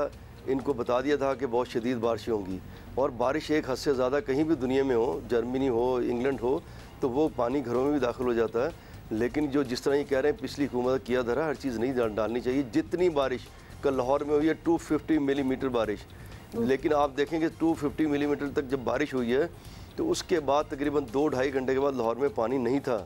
इनको बता दिया था कि बहुत शदीद बारिशें होंगी, और बारिश एक हद से ज़्यादा कहीं भी दुनिया में हो, जर्मनी हो, इंग्लैंड हो, तो वो पानी घरों में भी दाखिल हो जाता है। लेकिन जो जिस तरह ये कह रहे हैं पिछली हुकूमत किया धरा, हर चीज़ नहीं डालनी चाहिए। जितनी बारिश कल लाहौर में हुई है 250 मिलीमीटर बारिश, लेकिन आप देखेंगे 250 मिलीमीटर तक जब बारिश हुई है तो उसके बाद तकरीबन 2-2.5 घंटे के बाद लाहौर में पानी नहीं था।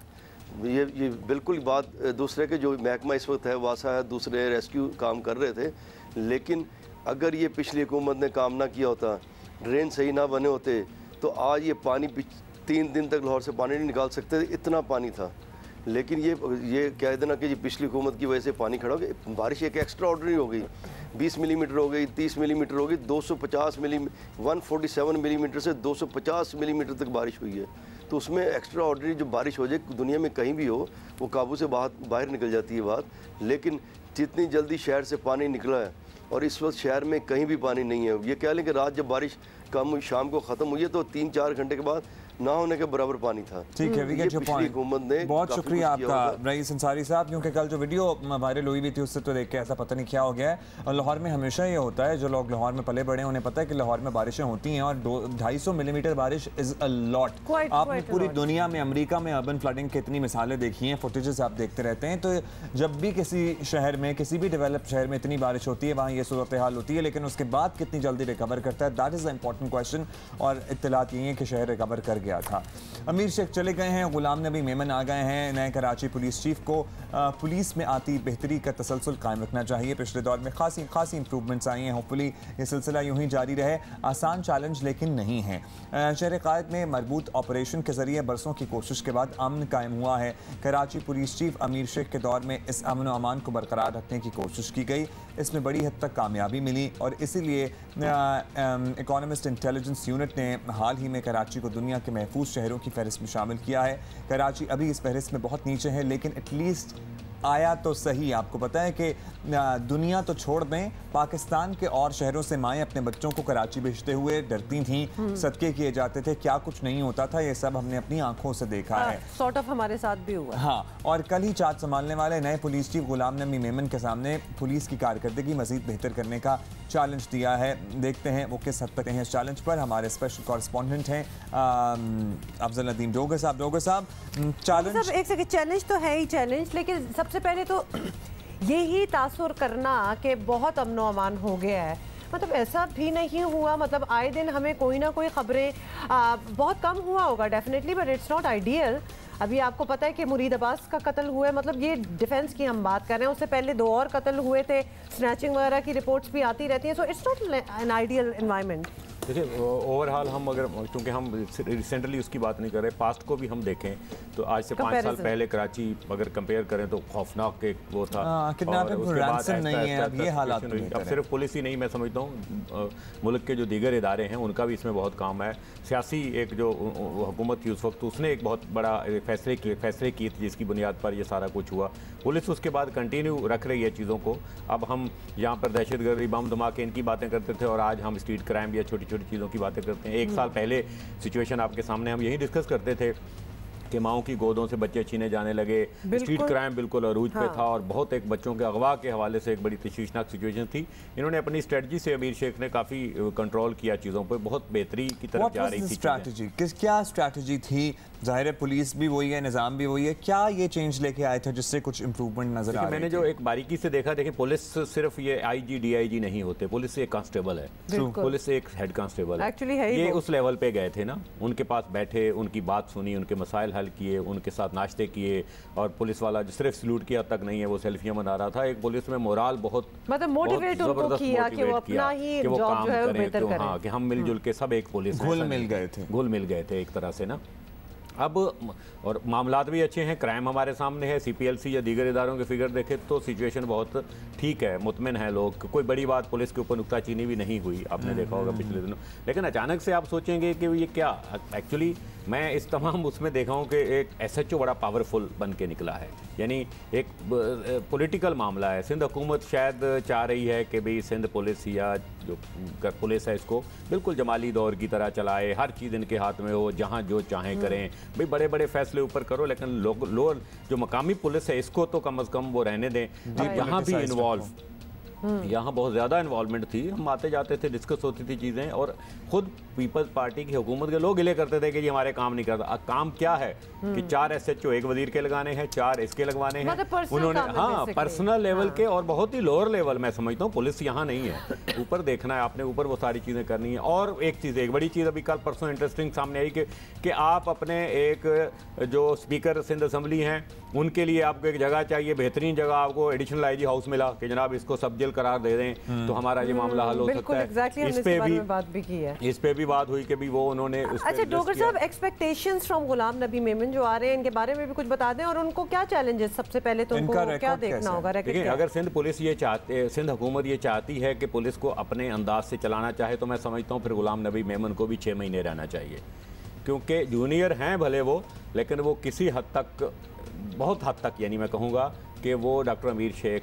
ये बिल्कुल बात दूसरे के जो महकमा इस वक्त है वासा है, दूसरे रेस्क्यू काम कर रहे थे, लेकिन अगर ये पिछली हुकूमत ने काम ना किया होता, ड्रेन सही ना बने होते, तो आज ये पानी 3 दिन तक लाहौर से पानी नहीं निकाल सकते, इतना पानी था। लेकिन ये कह देना कि पिछली हुकूमत की वजह से पानी खड़ा हो गया, बारिश एक एक्स्ट्रा ऑर्डनरी हो गई, 20 मिलीमीटर हो गई, 30 मिलीमीटर हो गई, 147 मिलीमीटर से 250 मिलीमीटर तक बारिश हुई है। तो उसमें एक्स्ट्रा ऑर्डनरी जो बारिश हो जाए दुनिया में कहीं भी हो, वो काबू से बाहर निकल जाती है बात। लेकिन जितनी जल्दी शहर से पानी निकला है, और इस वक्त शहर में कहीं भी पानी नहीं है। ये कह लें कि रात जब बारिश कम शाम को ख़त्म हुई है तो 3-4 घंटे के बाद ना होने के बराबर पानी था। ठीक है, वी गेट योर पॉइंट। बहुत शुक्रिया आपका रईस अंसारी साहब, क्योंकि कल जो वीडियो वायरल हुई भी थी उससे तो देख के ऐसा पता नहीं क्या हो गया है। और लाहौर में हमेशा ये होता है, जो लोग लाहौर में पले बड़े हैं उन्हें पता है कि लाहौर में बारिशें होती हैं, और 250 मिलीमीटर बारिश इज़ अ लॉट। आपने पूरी दुनिया में, अमेरिका में अर्बन फ्लडिंग की इतनी मिसालें देखी हैं, फुटेजेस आप देखते रहते हैं। तो जब भी किसी शहर में, किसी भी डेवलप्ड शहर में इतनी बारिश होती है, वहाँ ये सूरत हाल होती है, लेकिन उसके बाद कितनी जल्दी रिकवर करता है, that is the important question. और इत्तलात ये है कि शहर रिकवर कर गया था। अमीर शेख चले गए हैं, गुलाम नबी मेमन आ गए हैं नए कराची पुलिस चीफ को। पुलिस में आती बेहतरी का तसलसल कायम रखना चाहिए। पिछले दौर में खासी इंप्रूवमेंट्स आई हैं, होपफुली ये सिलसिला यूं ही जारी रहे। आसान चैलेंज लेकिन नहीं है। शहर कायद में मरबूत ऑपरेशन के जरिए बरसों की कोशिश के बाद अमन कायम हुआ है। कराची पुलिस चीफ अमीर शेख के दौर में इस अमन व अमान को बरकरार रखने की कोशिश की गई, इसमें बड़ी हद तक कामयाबी मिली, और इसीलिए इकोनॉमिस्ट इंटेलिजेंस यूनिट ने हाल ही में कराची को दुनिया के महफूज शहरों की फहरिस्त में शामिल किया है। कराची अभी इस फहरिस्त में बहुत नीचे है, लेकिन एटलीस्ट आया तो सही। आपको पता है कि दुनिया तो छोड़ दें, पाकिस्तान के और शहरों से माएँ अपने बच्चों को कराची भेजते हुए डरती थीं, सदके किए जाते थे, क्या कुछ नहीं होता था। ये सब हमने अपनी आंखों से देखा है। सॉर्ट ऑफ हमारे साथ भी हुआ। हाँ, और कल ही चार्ज संभालने वाले नए पुलिस चीफ गुलाम नबी मेमन के सामने पुलिस की कारकर्दगी मजीद बेहतर करने का चैलेंज दिया है। देखते हैं वो किस हद तक हैं इस चैलेंज पर। हमारे स्पेशल कॉरेस्पॉन्डेंट हैं अफजल नदीम डोगर साहब। डोगर साहब, चैलेंज एक सेकंड, चैलेंज तो है ही चैलेंज, लेकिन सबसे पहले तो यही तासुर करना कि बहुत अमनो अमान हो गया है, मतलब ऐसा भी नहीं हुआ। मतलब आए दिन हमें कोई ना कोई खबरें, बहुत कम हुआ होगा definitely, but it's not ideal. अभी आपको पता है कि मुरीद अब्बास का कत्ल हुआ है, मतलब ये डिफेंस की हम बात कर रहे हैं, उससे पहले 2 और कत्ल हुए थे, स्नैचिंग वगैरह की रिपोर्ट्स भी आती रहती हैं। So it's not an ideal environment. देखिए ओवरऑल हम अगर, क्योंकि हम रिसेंटली उसकी बात नहीं कर रहे, पास्ट को भी हम देखें तो आज से 5 साल पहले कराची अगर कंपेयर करें तो खौफनाक एक वो था। अब सिर्फ पुलिस ही नहीं, मैं समझता हूँ मुल्क के जो दीगर इदारे हैं उनका भी इसमें बहुत काम है। सियासी एक जो हुकूमत थी उस वक्त, उसने एक बहुत बड़ा फैसले किए थे जिसकी बुनियाद पर ये सारा कुछ हुआ। पुलिस उसके बाद कंटिन्यू रख रही है चीज़ों को। अब हम यहाँ पर दहशतगर्दी, बम धमाके, इनकी बातें करते थे, और आज हम स्ट्रीट क्राइम या छोटी छोटी चीज़ों की बातें करते हैं। 1 साल पहले सिचुएशन आपके सामने हम यही डिस्कस करते थे कि माओं की गोदों से बच्चे छीने जाने लगे, स्ट्रीट क्राइम बिल्कुल अरूज पे था, और बहुत एक बच्चों के अगवा के हवाले से एक बड़ी तशवीशनाक सिचुएशन थी। इन्होंने अपनी स्ट्रेटजी से अमीर शेख ने काफ़ी कंट्रोल किया चीज़ों पर, बहुत बेहतरी की तरफ जा रही थी स्ट्रैटेजी। क्या स्ट्रैटेजी थी? ज़ाहिर है पुलिस भी वही है, निज़ाम भी वही है, क्या ये चेंज लेके आए थे जिससे कुछ इंप्रूवमेंट नजर आ रही है? मैंने जो एक बारीकी से देखा, देखिए पुलिस सिर्फ ये IG DIG नहीं होते, पुलिस से एक कांस्टेबल है, पुलिस से एक हेड कांस्टेबल है। ये उस लेवल पे गए थे ना, उनके पास बैठे, उनकी बात सुनी, उनके मसाइल हल किए, उनके साथ नाश्ते किए, और पुलिस वाला जो सिर्फ सल्यूट किया तक नहीं है, वो सेल्फियां बना रहा था। एक पुलिस में मोराल बहुत मतलब मोटिवेट उनको किया कि वो अपना ही जॉब जो है वो बेहतर करें। हाँ, कि हम मिलजुल के सब एक पुलिस घुल मिल गए थे एक तरह से ना। अब और मामलात भी अच्छे हैं, क्राइम हमारे सामने है, CPLC या दीगर इदारों के फिगर देखें तो सिचुएशन बहुत ठीक है, मुतमिन है लोग, कोई बड़ी बात पुलिस के ऊपर नुक्ताचीनी भी नहीं हुई, आपने देखा होगा पिछले दिनों। लेकिन अचानक से आप सोचेंगे कि ये क्या, एक्चुअली मैं इस तमाम उसमें देखा हूँ कि एक SHO बड़ा पावरफुल बन के निकला है, यानी एक पॉलिटिकल मामला है। सिंध हुकूमत शायद चाह रही है कि भाई सिंध पुलिस या जो पुलिस है इसको बिल्कुल जमाली दौर की तरह चलाए, हर चीज़ इनके हाथ में हो, जहाँ जो चाहें करें, भाई बड़े बड़े फैसले ऊपर करो, लेकिन लोअर जो मकामी पुलिस है इसको तो कम अज़ कम वो रहने दें। यहाँ भी इन्वॉल्व, यहाँ बहुत ज़्यादा इन्वॉल्वमेंट थी, हम आते जाते थे, डिस्कस होती थी चीज़ें, और खुद पीपल्स पार्टी की हुकूमत के लोग गिले करते थे कि ये हमारे काम नहीं करता। काम क्या है कि 4 SHO एक वजीर के लगाने हैं, 4 इसके लगवाने हैं, उन्होंने हाँ पर्सनल लेवल के और बहुत ही लोअर लेवल। मैं समझता हूँ पुलिस यहाँ नहीं है, ऊपर देखना है आपने, ऊपर वो सारी चीज़ें करनी है। और एक चीज़, एक बड़ी चीज़ अभी कल परसों इंटरेस्टिंग सामने आई कि आप अपने एक जो स्पीकर सिंध असम्बली हैं उनके लिए आपको एक जगह चाहिए, बेहतरीन जगह आपको एडिशनल IG हाउस मिला कि जनाब इसको सब जेल करार दे दें तो हमारा ये मामला हल हो सकता है। इस पे भी बात भी की है, इस पे भी बात हुई कि भी वो उन्होंने। अच्छा डॉक्टर साहब, एक्सपेक्टेशंस फ्रॉम गुलाम नबी मेमन जो आ रहे हैं, इनके बारे में भी कुछ बता दें, और उनको क्या चैलेंजेस सबसे पहले तो उनको क्या देखना होगा? देखिए, अगर सिंध पुलिस ये चाहते, सिंध हुकूमत ये चाहती है कि पुलिस को अपने अंदाज से चलाना चाहे, तो मैं समझता हूँ फिर गुलाम नबी मेमन को भी 6 महीने रहना चाहिए, क्योंकि जूनियर हैं भले वो, लेकिन वो किसी हद तक, बहुत हद तक, यानी मैं कहूँगा कि वो डॉक्टर अमीर शेख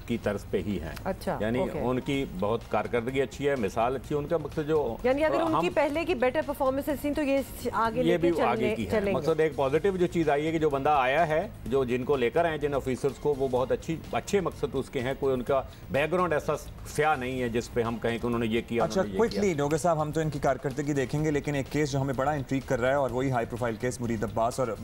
की तर्ज पे ही हैं। अच्छा, यानी उनकी बहुत कारकर्दगी अच्छी है, मिसाल अच्छी है, उनका मकसद जो, यानी अगर उनकी पहले की बेटर परफॉर्मेंस थी तो ये आगे ये भी आगे की है। मकसद एक पॉजिटिव जो चीज़ आई है कि जो बंदा आया है, जो जिनको लेकर आए, जिन ऑफिसर्स को, वो बहुत अच्छे मकसद उसके हैं, कोई उनका बैकग्राउंड ऐसा स्या नहीं है जिस पे हम कहें कि उन्होंने ये किया। अच्छा क्विकली डॉक्टर साहब, हम तो इनकी कारकर्दगी देखेंगे, लेकिन एक केस जो हमें बड़ा इंट्रीग कर रहा है और वही हाई प्रोफाइल केस मुरीद अब्बास और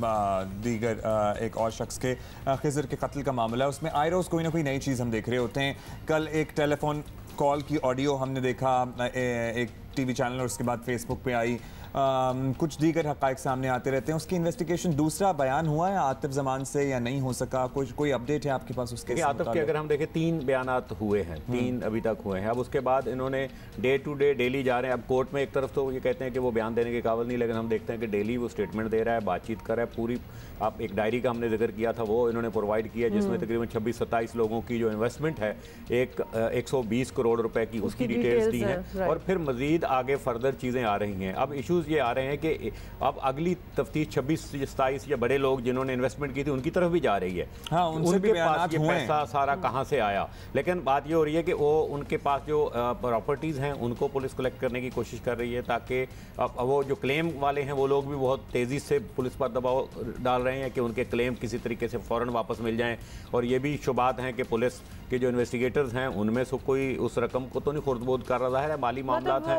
दीगर एक और शख्स के खिजर के कत्ल का मामला है। उसमें आए रोज़ कोई ना कोई नई चीज़ हम देख रहे होते हैं। कल एक टेलीफोन कॉल की ऑडियो हमने देखा एक TV चैनल, और उसके बाद फेसबुक पे आई। कुछ दीगर हक़ाइक़ सामने आते रहते हैं, उसकी इन्वेस्टिगेशन, दूसरा बयान हुआ है आतिफ ज़मान से या नहीं हो सका? कोई अपडेट है आपके पास उसके? आतिफ के अगर हम देखें 3 बयानात हुए हैं, 3 अभी तक हुए हैं। अब उसके बाद इन्होंने डे टू डे डेली जा रहे हैं। अब कोर्ट में एक तरफ तो ये कहते हैं कि वो बयान देने के काबिल नहीं, लेकिन हम देखते हैं कि डेली वो स्टेटमेंट दे रहा है, बातचीत कर रहा है पूरी। आप एक डायरी का हमने जिक्र किया था, वो इन्होंने प्रोवाइड किया, जिसमें तकरीबन 26-27 लोगों की जो इन्वेस्टमेंट है, 120 करोड़ रुपए की, उसकी डिटेल्स दी हैं। और फिर मजीद आगे फर्दर चीज़ें आ रही हैं। अब इशूज़ ये आ रहे हैं कि अब अगली तफ्तीश 26-27 या बड़े लोग जिन्होंने इन्वेस्टमेंट की थी उनकी तरफ भी जा रही है। हाँ, उनके पास ये पैसा सारा कहाँ से आया। लेकिन बात ये हो रही है कि वो उनके पास जो प्रॉपर्टीज़ हैं उनको पुलिस कलेक्ट करने की कोशिश कर रही है, ताकि वो जो क्लेम वाले हैं वो लोग भी बहुत तेज़ी से पुलिस पर दबाव डाल रहे हैं कि उनके क्लेम किसी तरीके से फ़ौरन वापस मिल जाएं। और ये भी शुबात हैं कि पुलिस के जो इन्वेस्टिगेटर्स हैं उनमें से कोई उस रकम को तो नहीं खुर्द-बुर्द कर रहा है, माली मामलात हैं।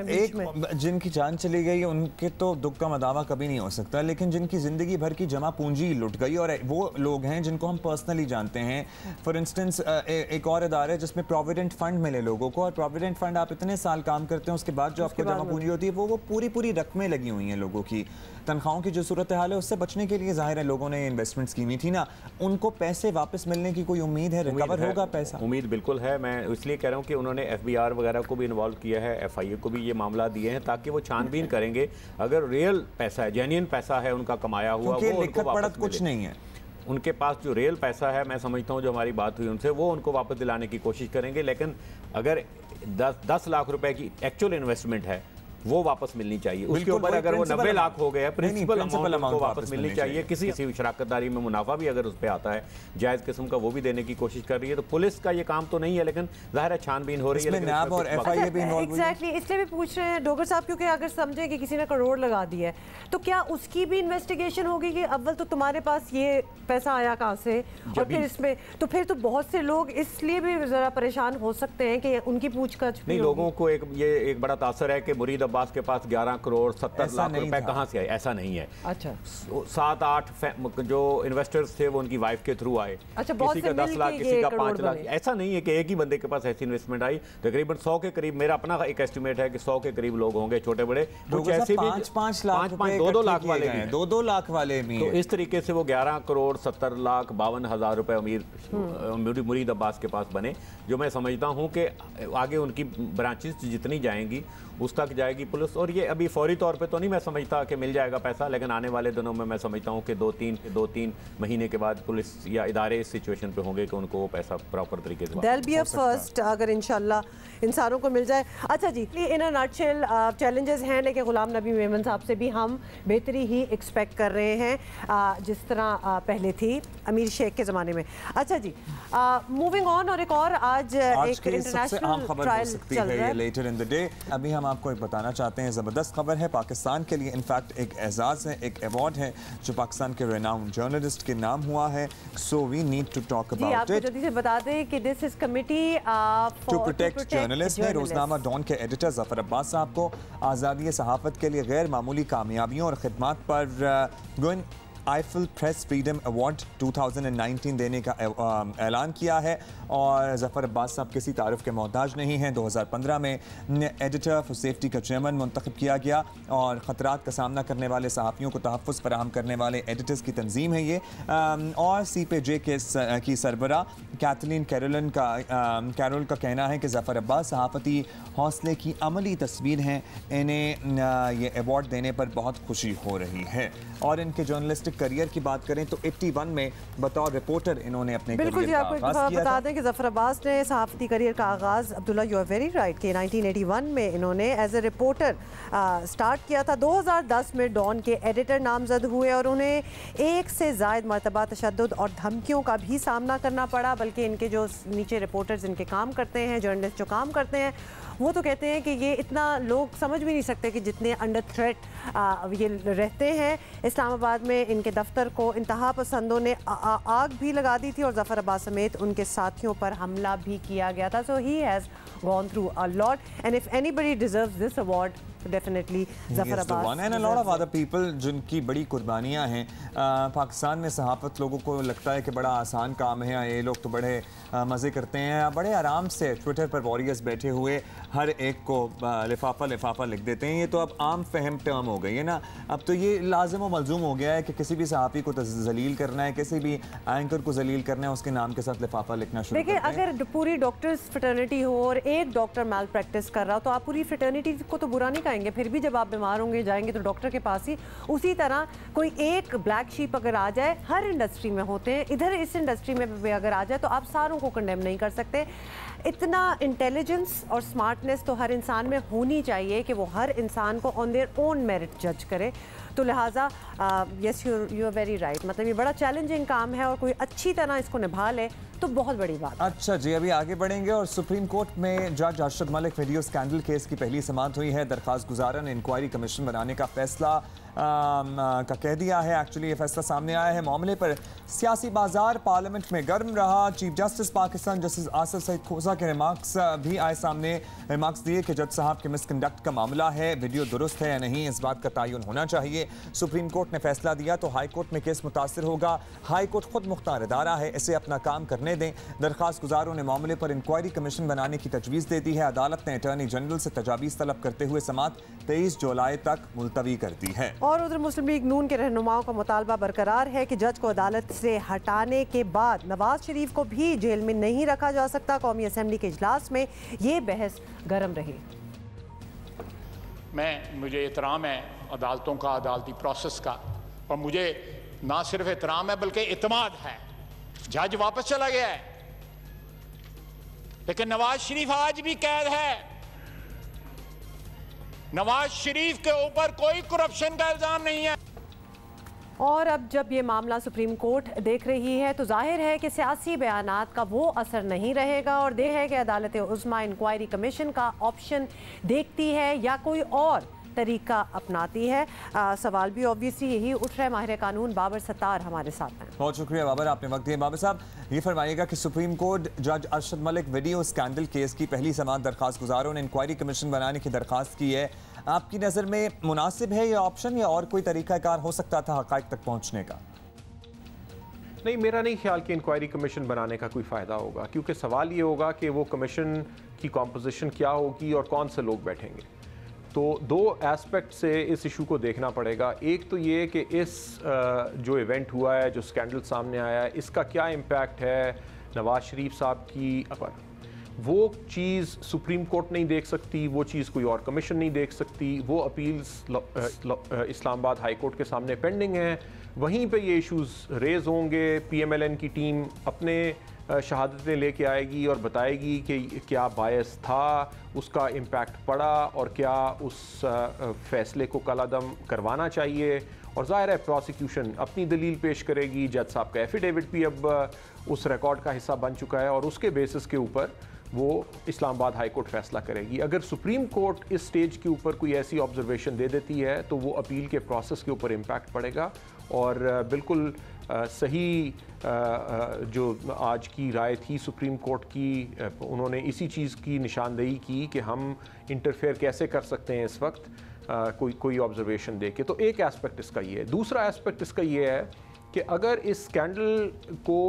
एक जिनकी जान चली गई उनके तो दुख का मदावा कभी नहीं हो सकता, लेकिन जिनकी ज़िंदगी भर की जमा पूंजी लुट गई, और वो लोग हैं जिनको हम पर्सनली जानते हैं। फॉर इंस्टेंस एक और इदारा है जिसमें प्रोविडेंट फंड मिले लोगों को, और प्रोविडेंट फंड आप इतने साल काम करते हैं, उसके बाद जो आपको जमा पूंजी होती है वो पूरी रकमें लगी हुई हैं लोगों की। तनख्वाहों की जो सूरत हाल है उससे बचने के लिए ज़ाहिर है लोगों ने इन्वेस्टमेंट स्कीमी थी ना, उनको पैसे वापस मिलने की कोई उम्मीद है? रिकवर होगा पैसा? उम्मीद बिल्कुल है। मैं इसलिए कह रहा हूँ कि उन्होंने FBR वगैरह को भी इन्वॉल्व किया है, FIA को भी ये मामला दिए हैं, ताकि वो छानबीन करेंगे। अगर रियल पैसा है, जेन्युइन पैसा है उनका कमाया हुआ, वो उनको वापस कुछ नहीं है उनके पास जो रियल पैसा है, मैं समझता हूँ जो हमारी बात हुई उनसे, वो उनको वापस दिलाने की कोशिश करेंगे। लेकिन अगर 10 लाख रुपए की एक्चुअल इन्वेस्टमेंट है वो वापस मिलनी चाहिए। उसके ऊपर अगर वो 90 लाख हो गया, प्रिंसिपल अमाउंट को वापस मिलनी चाहिए। किसी शराकतदारी में मुनाफा भी अगर उस पर आता है जायज़ किस्म का, वो भी देने की कोशिश कर रही है। तो पुलिस का ये काम तो नहीं है, लेकिन ज़ाहिर है छानबीन हो रही है। इसलिए भी पूछ रहे हैं डॉक्टर साहब, क्योंकि अगर समझे कि किसी ने करोड़ लगा दिया है तो क्या उसकी भी इन्वेस्टिगेशन होगी कि अव्वल तो तुम्हारे पास ये पैसा आया कहाँ से, और फिर इसमें तो फिर तो बहुत से लोग इसलिए भी ज़रा परेशान हो सकते हैं कि उनकी पूछताछ नहीं। लोगों को एक बड़ा तासर है कि मुरीद अब्बास के पास 11 करोड़ 70 लाख रुपए कहाँ से आए। ऐसा नहीं है। अच्छा, 7-8 जो इन्वेस्टर्स थे वो उनकी वाइफ के थ्रू आए। अच्छा, किसी का 10 लाख, किसी का 5 लाख। ऐसा नहीं है कि एक ही बंदे के पास ऐसी इन्वेस्टमेंट आई। तकरीबन 100 के करीब, मेरा अपना एक एस्टिमेट है कि 100 के करीब लोग होंगे, छोटे बड़े, कुछ ऐसे भी 5 लाख, 2-2 लाख वाले भी, 2-2 लाख वाले भी। तो इस तरीके से वो 11 करोड़ 70 लाख 52 हज़ार रुपए अमीर मुरीद अब्बास के पास बने, जो मैं समझता हूँ कि आगे उनकी ब्रांचेस जितनी जाएंगी उस तक जाएगी। जाएगी पुलिस। और ये अभी फौरी तौर पे तो नहीं मैं समझता कि मिल जाएगा पैसा, लेकिन आने वाले दिनों में मैं समझता हूँ कि दो तीन महीने के बाद पुलिस या इदारे इस सिचुएशन पे होंगे कि उनको वो पैसा प्रॉपर तरीके से There'll be a first, अगर इंशाल्लाह इंसानों को मिल जाए। अच्छा जी, इन अ नटशेल चैलेंजेस हैं, लेकिन गुलाम नबी मेमन साहब से भी हम बेहतरी ही एक्सपेक्ट कर रहे हैं जिस तरह पहले थी अमीर शेख के ज़माने में। अच्छा जी, मूविंग ऑन, और एक और आज एक इंटरनेशनल ट्रायल चल रहा है लेटर इन द डे। अभी हम आपको एक बताना चाहते हैं, ज़बरदस्त खबर है पाकिस्तान के लिए। इनफैक्ट एक एजाज़ है, एक अवार्ड है जो पाकिस्तान के रेनाउंड जर्नलिस्ट के नाम हुआ है। So we need to talk about it. जल्दी से बता दें कि this is committee to protect journalist है। रोजनामा डॉन के एडिटर जफर अब्बास साहब को आज़ादी सहाफ़त के लिए गैर मामूली कामयाबियों और खिदमत पर आईफिल प्रेस फ्रीडम अवार्ड 2019 देने का ऐलान किया है। और जफ़र अब्बास साहब किसी तारुफ के मोहताज नहीं हैं। 2015 में एडिटर फॉर सेफ्टी का चेयरमैन मुंतखब किया गया और ख़तरात का सामना करने वाले सहाफ़ियों को तहफ़्फ़ुज़ फराहम करने वाले एडिटर्स की तंजीम है ये। और CPJ की सरबरा कैथलीन कैरोल का कहना है कि जफ़र अब्बास सहाफ़ती हौसले की अमली तस्वीर हैं। इन्हें ये अवार्ड देने पर बहुत खुशी हो रही है। और इनके जर्नलिस्टिक करियर की बात करें तो 81 में बतौर रिपोर्टर इन्होंने अपने बिल्कुल जी, आपको बता दें कि जफर अब्बास ने सहाफ़ती करियर का आगाज़ Abdullah you are very right कि 1981 में इन्होंने एज ए रिपोर्टर स्टार्ट किया था। 2010 में डॉन के एडिटर नामजद हुए और उन्हें एक से ज़ायद मरतबा तशद्दुद और धमकियों का भी सामना करना पड़ा। बल्कि इनके जो नीचे रिपोर्टर्स इनके काम करते हैं, जर्नलिस्ट जो काम करते हैं, वो तो कहते हैं कि ये इतना लोग समझ भी नहीं सकते कि जितने अंडर थ्रेट ये रहते हैं। इस्लामाबाद में इनके दफ्तर को इंतहा पसंदों ने आग भी लगा दी थी और जफ़र अब्बास समेत उनके साथियों पर हमला भी किया गया था। So he has gone through a lot and if anybody deserves this award definitely Zafar Abbas and a lot of other people जिनकी बड़ी कुर्बानियां हैं। पाकिस्तान में सहाफ़त लोगों को लगता है कि बड़ा आसान काम है, ये लोग तो बड़े मज़े करते हैं, बड़े आराम से ट्विटर पर वॉरियर्स बैठे हुए हर एक को लिफाफा लिख देते हैं। ये तो अब आम फहम टर्म हो गई है ना। अब तो ये लाजिम व मलजूम हो गया है कि किसी भी सहाफ़ी को जलील करना है, किसी भी एंकर को जलील करना है, उसके नाम के साथ लिफाफा लिखना शुरू देखिए, अगर पूरी डॉक्टर्स फ्रेटर्निटी हो और एक डॉक्टर मैल प्रैक्टिस कर रहा हो तो आप पूरी फ्रेटर्निटी को तो बुरा नहीं कहेंगे। फिर भी जब आप बीमार होंगे जाएंगे तो डॉक्टर के पास ही। उसी तरह कोई एक ब्लैक शीप अगर आ जाए, हर इंडस्ट्री में होते हैं, इधर इस इंडस्ट्री में भी अगर आ जाए तो आप सारों को कंडेम नहीं कर सकते। इतना इंटेलिजेंस और स्मार्टनेस तो हर इंसान में होनी चाहिए कि वो हर इंसान को ऑन देयर ओन मेरिट जज करे। तो लिहाजा yes you are very right, मतलब ये बड़ा चैलेंजिंग काम है और कोई अच्छी तरह इसको निभा ले तो बहुत बड़ी बात। अच्छा जी, अभी आगे बढ़ेंगे और सुप्रीम कोर्ट में जज Arshad Malik video scandal case की पहली समाअत हुई है। दरख्वास्त गुजारा ने इंक्वायरी कमीशन बनाने का फैसला का कह दिया है। एक्चुअली ये फैसला सामने आया है मामले पर सियासी बाजार पार्लियामेंट में गर्म रहा। Chief justice Pakistan justice Asif Saeed Khosa के रिमार्क्स भी आए सामने। रिमार्क्स दिए कि जज साहब के मिसकंडक्ट का मामला है, वीडियो दुरुस्त है या नहीं इस बात का तयन होना चाहिए। सुप्रीम कोर्ट ने फैसला दिया तो हाई कोर्ट में केस मुतासर होगा। हाई कोर्ट खुद मुख्तार इदारा है, इसे अपना काम करने दें। दरख्वास्त गुजारों ने मामले पर इंक्वायरी कमीशन बनाने की तजवीज़ दे दी है। अदालत ने अटॉर्नी जनरल से तजावीज़ तलब करते हुए समाअत 23 जुलाई तक मुलतवी कर दी है। और उधर मुस्लिम लीग नून के रहनुमाओं का मुतालबा बरकरार है कि जज को अदालत से हटाने के बाद नवाज शरीफ को भी जेल में नहीं रखा जा सकता। कौमी असम्बली के इजलास में ये बहस गर्म रही। मुझे एहतराम है अदालतों का, अदालती प्रोसेस का, और मुझे ना सिर्फ एहतराम है बल्कि इत्मीनान है। जज वापस चला गया है लेकिन नवाज शरीफ आज भी कैद है। नवाज शरीफ के ऊपर कोई करप्शन का इल्जाम नहीं है। और अब जब ये मामला सुप्रीम कोर्ट देख रही है तो जाहिर है कि सियासी बयानात का वो असर नहीं रहेगा और देर है कि अदालत उज़्मा इंक्वायरी कमीशन का ऑप्शन देखती है या कोई और तरीका अपनाती है। सवाल भी ऑब्वियसली यही उठ रहा है। माहिर कानून बाबर सत्तार हमारे साथ हैं। बहुत शुक्रिया बाबर, आपने वक्त दिया। बाबर साहब, ये फरमाइएगा कि सुप्रीम कोर्ट जज Arshad Malik video scandal case की पहली समाअत दरख्वास्त गुजारों ने इंक्वायरी कमीशन बनाने की दरख्वास्त की है। आपकी नज़र में मुनासिब है ये ऑप्शन या और कोई तरीकाकार हो सकता था हक़ाइक़ तक पहुँचने का? नहीं, मेरा नहीं ख्याल कि इंक्वायरी कमीशन बनाने का कोई फ़ायदा होगा, क्योंकि सवाल ये होगा कि वो कमीशन की कॉम्पोजिशन क्या होगी और कौन से लोग बैठेंगे। तो दो एस्पेक्ट से इस इशू को देखना पड़ेगा। एक तो ये कि इस जो इवेंट हुआ है, जो स्कैंडल सामने आया है, इसका क्या इम्पैक्ट है नवाज शरीफ साहब की पर। वो चीज़ सुप्रीम कोर्ट नहीं देख सकती, वो चीज़ कोई और कमीशन नहीं देख सकती, वो अपील्स इस्लामाबाद हाई कोर्ट के सामने पेंडिंग हैं। वहीं पे ये इश्यूज रेज होंगे, PMLN की टीम अपने शहादतें लेके आएगी और बताएगी कि क्या बायस था, उसका इम्पैक्ट पड़ा और क्या उस फैसले को कलादम करवाना चाहिए। और ज़ाहिर है प्रोसिक्यूशन अपनी दलील पेश करेगी, जज साहब का एफिडेविट भी अब उस रिकॉर्ड का हिस्सा बन चुका है और उसके बेसिस के ऊपर वो इस्लामाबाद हाई कोर्ट फैसला करेगी। अगर सुप्रीम कोर्ट इस स्टेज के ऊपर कोई ऐसी ऑब्जर्वेशन दे देती है तो वो अपील के प्रोसेस के ऊपर इम्पैक्ट पड़ेगा और बिल्कुल सही जो आज की राय थी सुप्रीम कोर्ट की, उन्होंने इसी चीज़ की निशानदेही की कि हम इंटरफेयर कैसे कर सकते हैं इस वक्त कोई ऑब्जर्वेशन दे के। तो एक एस्पेक्ट इसका ये है। दूसरा एस्पेक्ट इसका ये है कि अगर इस स्कैंडल को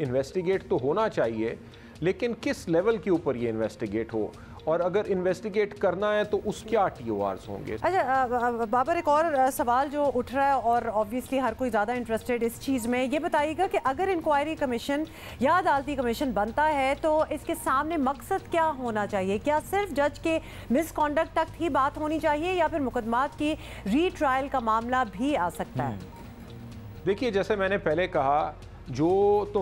इन्वेस्टिगेट तो होना चाहिए, लेकिन किस लेवल के ऊपर ये इन्वेस्टिगेट हो, और अगर इन्वेस्टिगेट करना है तो उस क्या TORs होंगे। अच्छा बाबर, एक और सवाल जो उठ रहा है और ऑब्वियसली हर कोई ज़्यादा इंटरेस्टेड इस चीज़ में, ये बताइएगा कि अगर इंक्वायरी कमीशन या अदालती कमीशन बनता है तो इसके सामने मकसद क्या होना चाहिए? क्या सिर्फ जज के मिसकॉन्डक्ट तक ही बात होनी चाहिए या फिर मुकदमात की रीट्रायल का मामला भी आ सकता है? देखिए, जैसे मैंने पहले कहा, जो तो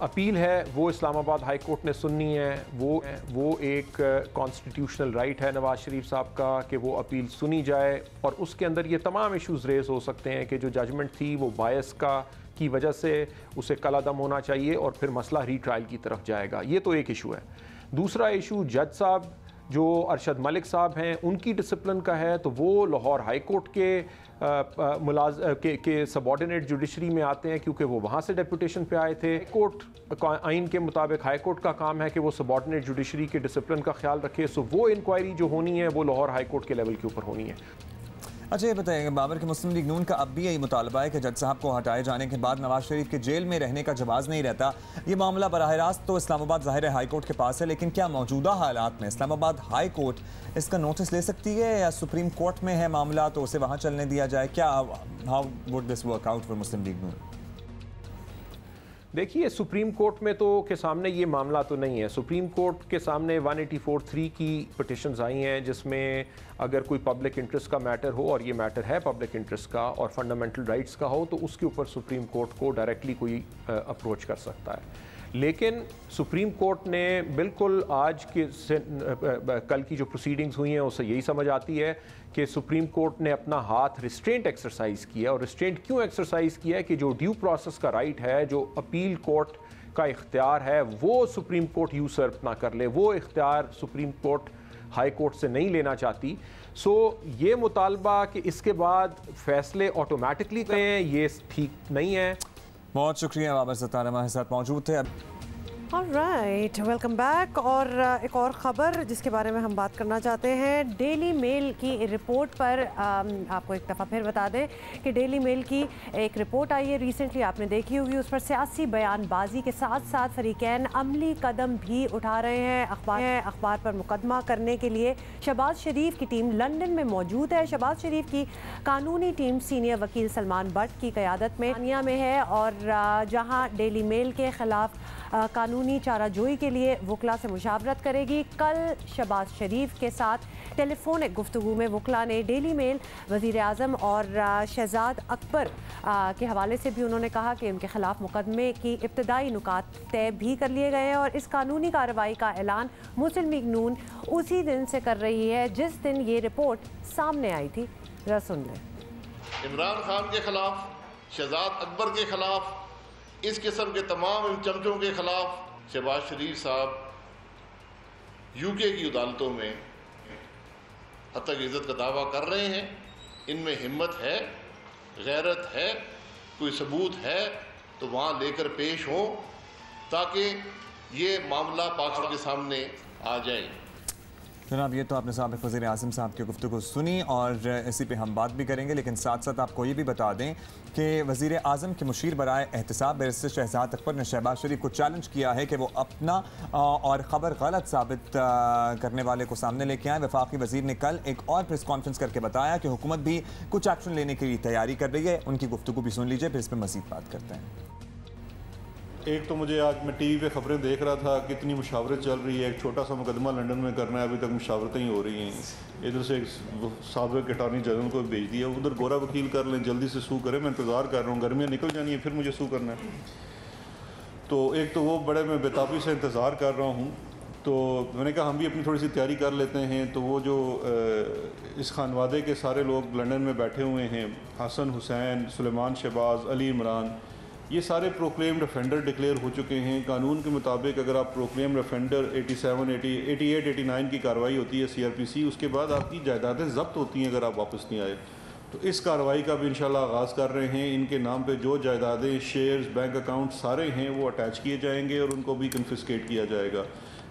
अपील है वो इस्लामाबाद हाई कोर्ट ने सुननी है। वो एक कॉन्स्टिट्यूशनल राइट है नवाज शरीफ साहब का कि वो अपील सुनी जाए और उसके अंदर ये तमाम इश्यूज रेज हो सकते हैं कि जो जजमेंट थी वो बायस की वजह से उसे कलादम होना चाहिए और फिर मसला रीट्रायल की तरफ जाएगा। ये तो एक इशू है। दूसरा इशू जज साहब जो अरशद मलिक साहब हैं उनकी डिसिप्लिन का है, तो वो लाहौर हाई कोर्ट के सबऑर्डिनेट जुडिशरी में आते हैं क्योंकि वो वहाँ से डेपुटेशन पे आए थे। कोर्ट आइन के मुताबिक हाई कोर्ट का काम है कि वो सबऑर्डिनेट जुडिशरी के डिसिप्लिन का ख्याल रखे। सो वो इंक्वायरी जो होनी है वो लाहौर हाई कोर्ट के लेवल के ऊपर होनी है। अच्छा, ये बताइए बाबर कि मुस्लिम लीग नून का अब भी यही मुतालबा है कि जज साहब को हटाए जाने के बाद नवाज शरीफ के जेल में रहने का जवाज़ नहीं रहता। ये मामला बराह रास्त तो इस्लामाबाद ज़ाहिर है हाई कोर्ट के पास है, लेकिन क्या मौजूदा हालात में इस्लामाबाद हाई कोर्ट इसका नोटिस ले सकती है या सुप्रीम कोर्ट में है मामला तो उसे वहाँ चलने दिया जाए? क्या how would this work out for Muslim League Noon? देखिए, सुप्रीम कोर्ट में तो के सामने ये मामला तो नहीं है। सुप्रीम कोर्ट के सामने 184(3) की पिटिशंस आई हैं जिसमें अगर कोई पब्लिक इंटरेस्ट का मैटर हो, और ये मैटर है पब्लिक इंटरेस्ट का और फंडामेंटल राइट्स का हो, तो उसके ऊपर सुप्रीम कोर्ट को डायरेक्टली कोई अप्रोच कर सकता है। लेकिन सुप्रीम कोर्ट ने बिल्कुल आज के कल की जो प्रोसीडिंग्स हुई हैं उससे यही समझ आती है कि सुप्रीम कोर्ट ने अपना हाथ रिस्ट्रेंट एक्सरसाइज किया। और रिस्ट्रेंट क्यों एक्सरसाइज किया है कि जो ड्यू प्रोसेस का राइट है, जो अपील कोर्ट का इख्तियार है, वो सुप्रीम कोर्ट यूसर्प ना कर ले, वो इख्तियार सुप्रीम कोर्ट हाई कोर्ट से नहीं लेना चाहती। सो ये मुतालबा कि इसके बाद फैसले ऑटोमेटिकली करें, ये ठीक नहीं है। बहुत शुक्रिया बाबर सत्तार हमारे साथ मौजूद थे। Alright, welcome back. और एक और ख़बर जिसके बारे में हम बात करना चाहते हैं, डेली मेल की रिपोर्ट पर आपको एक दफ़ा फिर बता दें कि डेली मेल की एक रिपोर्ट आई है रिसेंटली, आपने देखी होगी। उस पर सियासी बयानबाजी के साथ साथ फरीकैन अमली कदम भी उठा रहे हैं। अखबार पर मुकदमा करने के लिए शहबाज शरीफ की टीम लंदन में मौजूद है। शहबाज शरीफ की कानूनी टीम सीनियर वकील सलमान भट्ट की क़यादत में है और जहाँ डेली मेल के ख़िलाफ़ कानूनी चाराजोई के लिए वकला से मुशावरत करेगी। कल शहबाज शरीफ के साथ टेलीफोनिक गुफ्तगू में वकला ने डेली मेल, वज़ीर आज़म और शहजाद अकबर के हवाले से भी उन्होंने कहा कि उनके खिलाफ मुकदमे की इब्तदाई नुकात तय भी कर लिए गए हैं और इस कानूनी कार्रवाई का ऐलान मुस्लिम लीग नून उसी दिन से कर रही है जिस दिन ये रिपोर्ट सामने आई थी। जरा सुन लें। इमरान खान के खिलाफ, शहजाद अकबर के खिलाफ, इस किस्म के तमाम चमचों के खिलाफ शहबाज शरीफ साहब यूके की अदालतों में हद तक इज़्ज़त का दावा कर रहे हैं। इनमें हिम्मत है, गैरत है, कोई सबूत है तो वहाँ लेकर पेश हों ताकि ये मामला पाकिस्तान के सामने आ जाए। जनाब, ये तो आपने साबिक़ वज़ीर आज़म साहब की गुफ्तगू सुनी और इसी पे हम बात भी करेंगे, लेकिन साथ साथ आपको ये भी बता दें कि वज़ीर आज़म के मुशीर बराए एहतसाब बैरिस्टर शहजाद अकबर ने शहबाज शरीफ को चैलेंज किया है कि वो अपना और ख़बर गलत साबित करने वाले को सामने लेके आए। वफाकी वज़ीर ने कल एक और प्रेस कॉन्फ्रेंस करके बताया कि हुकूमत भी कुछ एक्शन लेने के लिए तैयारी कर रही है। उनकी गुफ्तगू भी सुन लीजिए, फिर इस पर मज़ीद बात करते हैं। एक तो मुझे आज मैं टीवी पे खबरें देख रहा था, कितनी मुशावरत चल रही है, एक छोटा सा मुकदमा लंदन में करना है, अभी तक मुशावरतें ही हो रही हैं। इधर से साबिक़ अटॉर्नी जनरल को भेज दिया, उधर गोरा वकील कर लें, जल्दी से सू करें, मैं इंतज़ार कर रहा हूँ, गर्मियाँ निकल जानी है फिर मुझे सू करना है। तो एक तो वो बड़े मैं बेताबी से इंतज़ार कर रहा हूँ। तो मैंने कहा हम भी अपनी थोड़ी सी तैयारी कर लेते हैं। तो वो जो इस खानवादे के सारे लोग लंदन में बैठे हुए हैं, हसन हुसैन, सुलेमान शहबाज, अली इमरान, ये सारे प्रोक्लेम्ड ऑफेंडर डिक्लेयर हो चुके हैं। कानून के मुताबिक अगर आप प्रोक्लेम्ड ऑफेंडर 87, 88, 89 की कार्रवाई होती है CRPC, उसके बाद आपकी जायदादें जब्त होती हैं अगर आप वापस नहीं आए। तो इस कार्रवाई का भी इंशाल्लाह आगाज़ कर रहे हैं। इनके नाम पे जो जायदादें, शेयर्स, बैंक अकाउंट सारे हैं वो अटैच किए जाएंगे और उनको भी कन्फिस्केट किया जाएगा।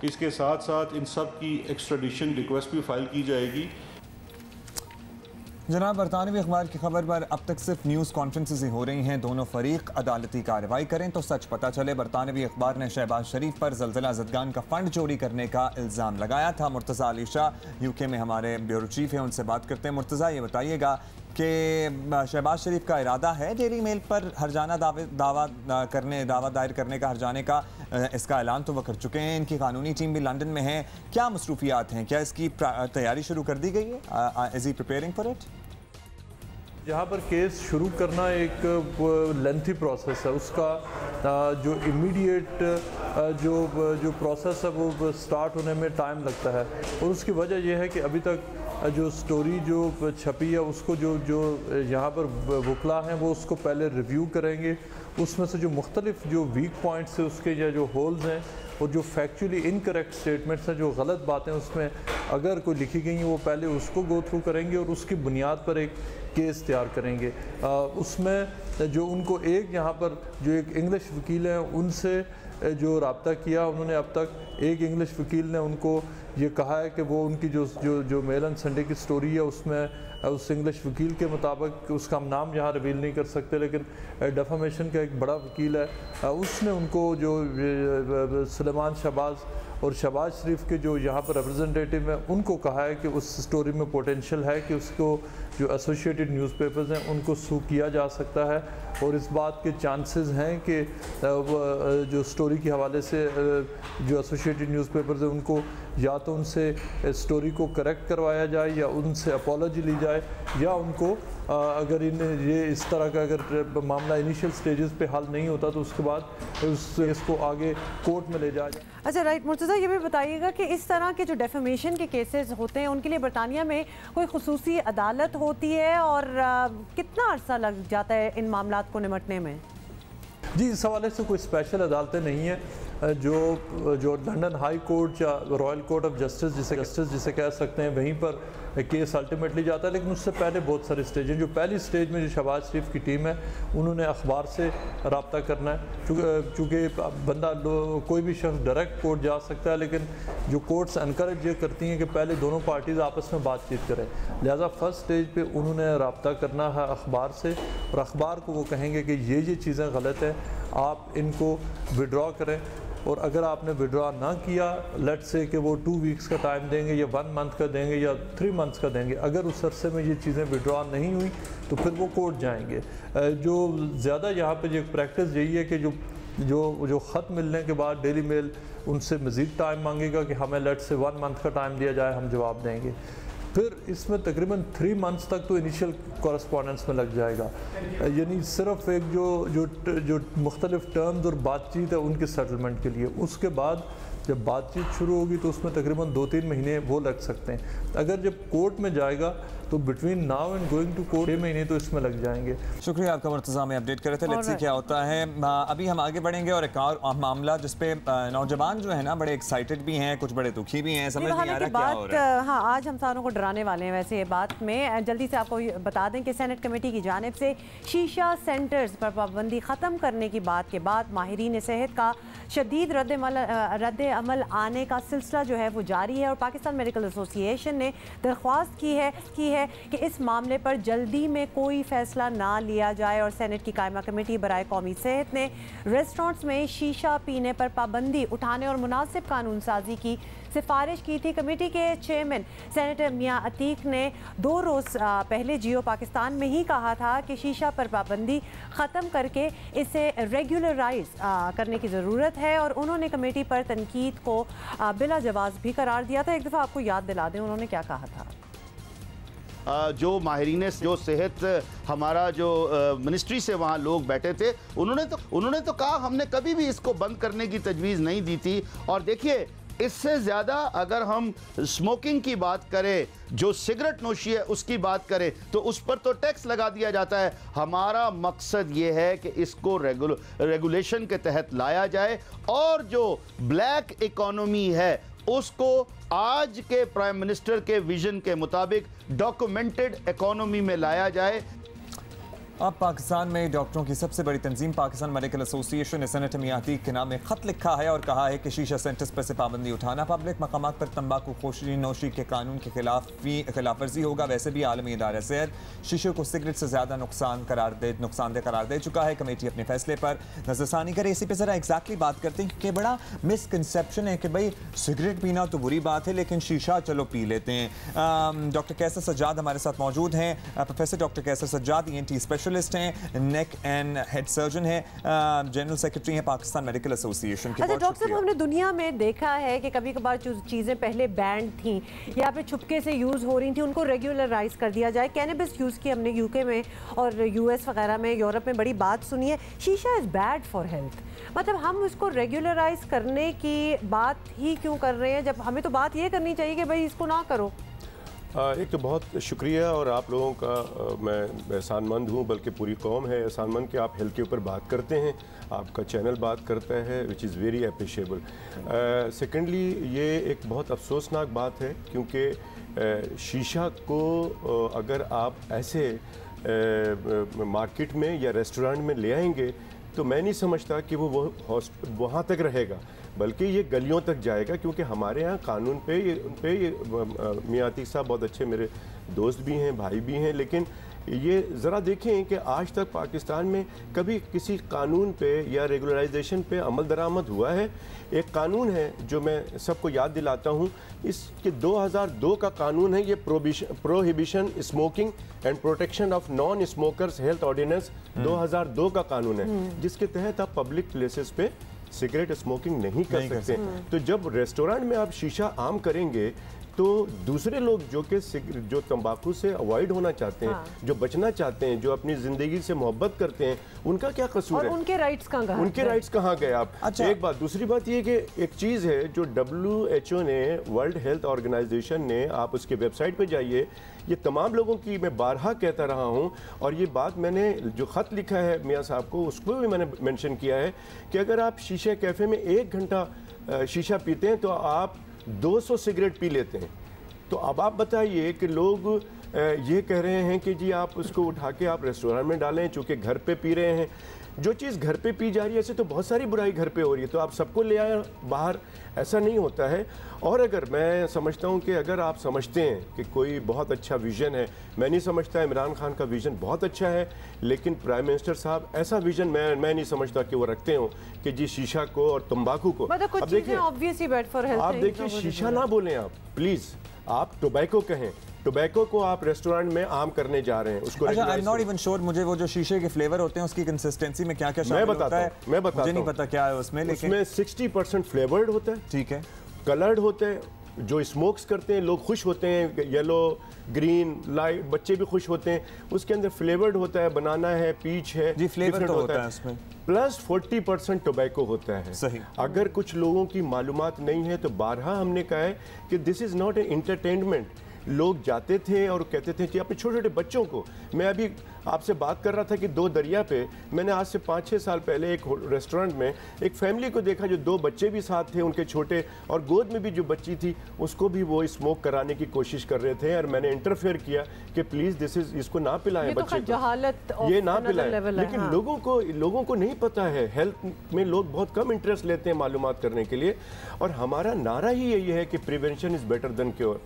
इसके साथ साथ इन सब की एक्स्ट्राडिशन रिक्वेस्ट भी फाइल की जाएगी। जनाब, बरतानवी अखबार की खबर पर अब तक सिर्फ न्यूज़ कॉन्फ्रेंसेस ही हो रही हैं। दोनों फरीक अदालती कार्रवाई करें तो सच पता चले। बरतानवी अखबार ने शहबाज शरीफ पर ज़लज़ला ज़दगान का फ़ंड चोरी करने का इल्ज़ाम लगाया था। मुर्तज़ा अली शाह UK में हमारे ब्यूरो चीफ हैं, उनसे बात करते हैं। मुर्तज़ा, ये बताइएगा कि शहबाज शरीफ का इरादा है डेली मेल पर हरजाना दावा दायर करने का, हरजाने का, इसका ऐलान तो वह कर चुके हैं। इनकी कानूनी टीम भी लंदन में है। क्या मसरूफियात हैं, क्या इसकी तैयारी शुरू कर दी गई है? Is he preparing for it? यहाँ पर केस शुरू करना एक लेंथी प्रोसेस है। उसका जो इमीडिएट जो प्रोसेस है वो स्टार्ट होने में टाइम लगता है और उसकी वजह यह है कि अभी तक जो स्टोरी जो छपी है उसको जो यहाँ पर वकला हैं वो उसको पहले रिव्यू करेंगे। उसमें से जो मुख्तलिफ जो वीक पॉइंट्स है उसके या जो होल्स हैं और जो फैक्चुअली इनकरेक्ट स्टेटमेंट्स हैं, जो गलत बातें उसमें अगर कोई लिखी गई हैं, वो पहले उसको गो थ्रू करेंगे और उसकी बुनियाद पर एक केस तैयार करेंगे। उसमें जो उनको एक यहाँ पर जो एक इंग्लिश वकील हैं उनसे जो रब्ता किया, उन्होंने अब तक एक इंग्लिश वकील ने उनको ये कहा है कि वो उनकी जो मेल एंड संडे की स्टोरी है उसमें उस इंग्लिश वकील के मुताबिक, उसका हम नाम यहाँ रिवील नहीं कर सकते, लेकिन डेफामेशन का एक बड़ा वकील है, उसने उनको जो सुलेमान शहबाज और शहबाज शरीफ के जो यहाँ पर रिप्रेजेंटेटिव हैं उनको कहा है कि उस स्टोरी में पोटेंशियल है कि उसको जो एसोसिएटेड न्यूज़पेपर्स हैं उनको सू किया जा सकता है और इस बात के चांसेस हैं कि जो स्टोरी के हवाले से जो एसोसिएटेड न्यूज़पेपर्स हैं उनको या तो उनसे स्टोरी को करेक्ट करवाया जाए या उनसे अपॉलॉजी ली जाए या उनको अगर ये इस तरह का अगर मामला इनिशियल स्टेजेस पे हल नहीं होता तो उसके बाद इसको आगे कोर्ट में ले जाया जाए। अच्छा, राइट। मुर्तज़ा, ये भी बताइएगा कि इस तरह के जो डेफेमेशन के केसेस होते हैं उनके लिए बरतानिया में कोई खुसूसी अदालत होती है और कितना अरसा लग जाता है इन मामलात को निपटने में? जी, इस हवाले से कोई स्पेशल अदालतें नहीं हैं। जो लंदन हाई कोर्ट या रॉयल कोर्ट ऑफ जस्टिस जिसे कह सकते हैं, वहीं पर केस अल्टीमेटली जाता है, लेकिन उससे पहले बहुत सारे स्टेज हैं। जो पहली स्टेज में जो शहबाज शरीफ की टीम है उन्होंने अखबार से रब्ता करना है, चूँकि बंदा कोई भी शख्स डायरेक्ट कोर्ट जा सकता है, लेकिन जो कोर्ट्स इनकरेज ये करती हैं कि पहले दोनों पार्टीज आपस में बातचीत करें। लिहाजा फर्स्ट स्टेज पे उन्होंने रब्ता करना है अखबार से और अखबार को वो कहेंगे कि ये चीज़ें गलत हैं, आप इनको विड्रॉ करें। और अगर आपने विड्रॉ ना किया, लेट्स से कि वो 2 वीक्स का टाइम देंगे या 1 मंथ का देंगे या 3 मंथ्स का देंगे, अगर उस अरसे में ये चीज़ें विड्रॉ नहीं हुई तो फिर वो कोर्ट जाएंगे। जो ज़्यादा यहाँ पे जो प्रैक्टिस यही है कि जो ख़त मिलने के बाद डेली मेल उनसे मज़ीद टाइम मांगेगा कि हमें लेट्स से 1 मंथ का टाइम दिया जाए, हम जवाब देंगे। फिर इसमें तकरीबन 3 मंथ्स तक तो इनिशियल कॉरेस्पॉन्डेंस में लग जाएगा, यानी सिर्फ एक जो मुख्तलिफ टर्म्स और बातचीत है उनके सेटलमेंट के लिए। उसके बाद जब बातचीत शुरू होगी तो उसमें तकरीबन 2-3 महीने वो लग सकते हैं। अगर जब कोर्ट में जाएगा तो between now and going to court 6 महीने तो इसमें लग जाएंगे। शुक्रिया आपका मुर्तज़ा, में अपडेट कर रहे थे। लेट्स सी क्या होता है। अभी हम आगे बढ़ेंगे और एक और मामला जिसपे नौजवान जो है ना बड़े एक्साइटेड भी हैं, कुछ बड़े दुखी भी हैं, समझ नहीं आ रहा क्या हो रहा है। हाँ, आज हम सारों को डराने वाले हैं। वैसे ये बात में जल्दी से आपको बता दें कि सेनेट कमेटी की जानिब से शीशा सेंटर्स पर पाबंदी ख़त्म करने की बात के बाद माहिरीन सेहत का शदीद रद्द अमल आने का सिलसिला जो है वो जारी है और पाकिस्तान मेडिकल एसोसिएशन ने दरख्वास्त की है कि इस मामले पर जल्दी में कोई फैसला ना लिया जाए और सेनेट की कायमा कमेटी बराए कौमी सेहत ने रेस्टोरेंट्स में शीशा पीने पर पाबंदी उठाने और मुनासिब कानून साजी की सिफारिश की थी। कमेटी के चेयरमैन सेनेटर मियां अतीक ने 2 रोज़ पहले जियो पाकिस्तान में ही कहा था कि शीशा पर पाबंदी ख़त्म करके इसे रेगुलराइज करने की ज़रूरत है और उन्होंने कमेटी पर तनकीद को बिला जवाज़ भी करार दिया था। एक दफ़ा आपको याद दिला दें उन्होंने क्या कहा था। जो माहिरीन जो सेहत हमारा जो मिनिस्ट्री से वहाँ लोग बैठे थे उन्होंने तो कहा हमने कभी भी इसको बंद करने की तजवीज़ नहीं दी थी। और देखिए इससे ज़्यादा अगर हम स्मोकिंग की बात करें, जो सिगरेट नोशी है उसकी बात करें तो उस पर तो टैक्स लगा दिया जाता है। हमारा मकसद ये है कि इसको रेगुलेशन के तहत लाया जाए और जो ब्लैक इकोनॉमी है उसको आज के प्राइम मिनिस्टर के विजन के मुताबिक डॉक्यूमेंटेड इकोनॉमी में लाया जाए। अब पाकिस्तान में डॉक्टरों की सबसे बड़ी तंजीम पाकिस्तान मेडिकल एसोसिएशन ने सेनेटर मियां अतीक के नाम में खत लिखा है और कहा है कि शीशा सेंटर्स पर से पाबंदी उठाना पब्लिक मकामात पर तंबाकू खोशी नोशी के कानून के खिलाफ वर्जी होगा। वैसे भी आलमी इदारा सेहत शीशे को सिगरेट से ज़्यादा नुकसानदेह करार दे चुका है। कमेटी अपने फैसले पर नजरसानी करे। इसी पर ज़रा एग्जैक्टली बात करते हैं कि बड़ा मिसकंसेप्शन है कि भाई सिगरेट पीना तो बुरी बात है लेकिन शीशा चलो पी लेते हैं। डॉक्टर कैसर सज्जाद हमारे साथ मौजूद हैं। प्रोफेसर डॉक्टर कैसर सज्जाद ENT स्पेशलिस्ट हैं, नेक एंड हेड सर्जन हैं, जनरल सेक्रेटरी हैं पाकिस्तान मेडिकल एसोसिएशन के। अच्छा डॉक्टर साहब, हमने दुनिया में देखा है कि कभी कभार जो चीज़ें पहले बैंड थी या पे छुपके से यूज़ हो रही थी उनको रेगुलराइज कर दिया जाए। कैनबिस यूज़ की हमने UK में और US वगैरह में, यूरोप में बड़ी बात सुनी है। शीशा इज़ बैड फॉर हेल्थ, मतलब हम उसको रेगुलराइज करने की बात ही क्यों कर रहे हैं जब हमें तो बात ये करनी चाहिए कि भाई इसको ना करो। एक तो बहुत शुक्रिया और आप लोगों का मैं एहसानमंद हूँ, बल्कि पूरी कौम है एहसानमंद कि आप हेल्थ के ऊपर बात करते हैं, आपका चैनल बात करता है, which is very appreciable. Secondly ये एक बहुत अफसोसनाक बात है क्योंकि शीशा को अगर आप ऐसे मार्केट में या रेस्टोरेंट में ले आएंगे तो मैं नहीं समझता कि वो वहाँ तक रहेगा, बल्कि ये गलियों तक जाएगा। क्योंकि हमारे यहाँ कानून पे मियां अतीक साहब बहुत अच्छे मेरे दोस्त भी हैं, भाई भी हैं, लेकिन ये ज़रा देखें कि आज तक पाकिस्तान में कभी किसी कानून पे या रेगुलराइजेशन पे अमल दरामद हुआ है। एक कानून है जो मैं सबको याद दिलाता हूँ, इसके 2002 का कानून है, ये prohibition smoking and protection of non smokers health ordinance 2002 का कानून है, जिसके तहत आप पब्लिक प्लेसेस पे सिगरेट स्मोकिंग नहीं कर सकते। तो जब रेस्टोरेंट में आप शीशा आम करेंगे तो दूसरे लोग जो तंबाकू से अवॉइड होना चाहते हैं, जो बचना चाहते हैं, जो अपनी ज़िंदगी से मोहब्बत करते हैं, उनका क्या कसूर है? उनके राइट्स कहाँ गए? उनके राइट्स कहाँ गए आप? अच्छा। एक बात, दूसरी बात ये कि एक चीज़ है जो WHO ने, वर्ल्ड हेल्थ ऑर्गेनाइजेशन ने, आप उसके वेबसाइट पे जाइए, ये तमाम लोगों की मैं बारहा कहता रहा हूँ और ये बात मैंने जो ख़त लिखा है मियाँ साहब को उसको भी मैंने मेंशन किया है कि अगर आप शीशे कैफ़े में 1 घंटा शीशा पीते हैं तो आप 200 सिगरेट पी लेते हैं। तो अब आप बताइए कि लोग ये कह रहे हैं कि जी आप उसको उठा के आप रेस्टोरेंट में डालें, चूँकि घर पे पी रहे हैं। जो चीज़ घर पे पी जा रही है ऐसे तो बहुत सारी बुराई घर पे हो रही है, तो आप सबको ले आए बाहर, ऐसा नहीं होता है। और अगर मैं समझता हूँ कि अगर आप समझते हैं कि कोई बहुत अच्छा विज़न है, मैं नहीं समझता इमरान खान का विज़न बहुत अच्छा है, लेकिन प्राइम मिनिस्टर साहब ऐसा विज़न मैं नहीं समझता कि वो रखते हो कि जी शीशा को और तंबाकू को। अब देखिए आप देखिए शीशा ना बोलें आप प्लीज़, आप टोबैको कहें। टोबैको को आप रेस्टोरेंट में आम करने जा रहे हैं, उसको अच्छा, I'm not even sure मुझे वो जो शीशे के फ्लेवर होते हैं उसकी कंसिस्टेंसी में क्या क्या शामिल होता है, मैं बताता मुझे नहीं पता क्या है उसमें, लेकिन उसमें 60% फ्लेवर्ड होता है, ठीक है, कलर्ड होते हैं, जो स्मोक्स करते हैं लोग खुश होते हैं, येलो ग्रीन लाइट, बच्चे भी खुश होते हैं। उसके अंदर फ्लेवर्ड होता है, बनाना है, पीच है, जी फ्लेवर तो होता है उसमें, प्लस 40% टोबैको होता है। सही। अगर कुछ लोगों की मालूमात नहीं है तो बारहा हमने कहा है कि this is not a entertainment, लोग जाते थे और कहते थे कि अपने छोटे छोटे बच्चों को, मैं अभी आपसे बात कर रहा था कि 2 दरिया पे मैंने आज से 5-6 साल पहले एक रेस्टोरेंट में एक फैमिली को देखा जो 2 बच्चे भी साथ थे उनके छोटे, और गोद में भी जो बच्ची थी उसको भी वो स्मोक कराने की कोशिश कर रहे थे, और मैंने इंटरफेयर किया कि प्लीज़ इसको ना पिलाएं बच्चे को, ये ना पिलाएं। लेकिन हाँ। लोगों को नहीं पता है, हेल्थ में लोग बहुत कम इंटरेस्ट लेते हैं मालूमात करने के लिए, और हमारा नारा ही यही है कि prevention is better than cure.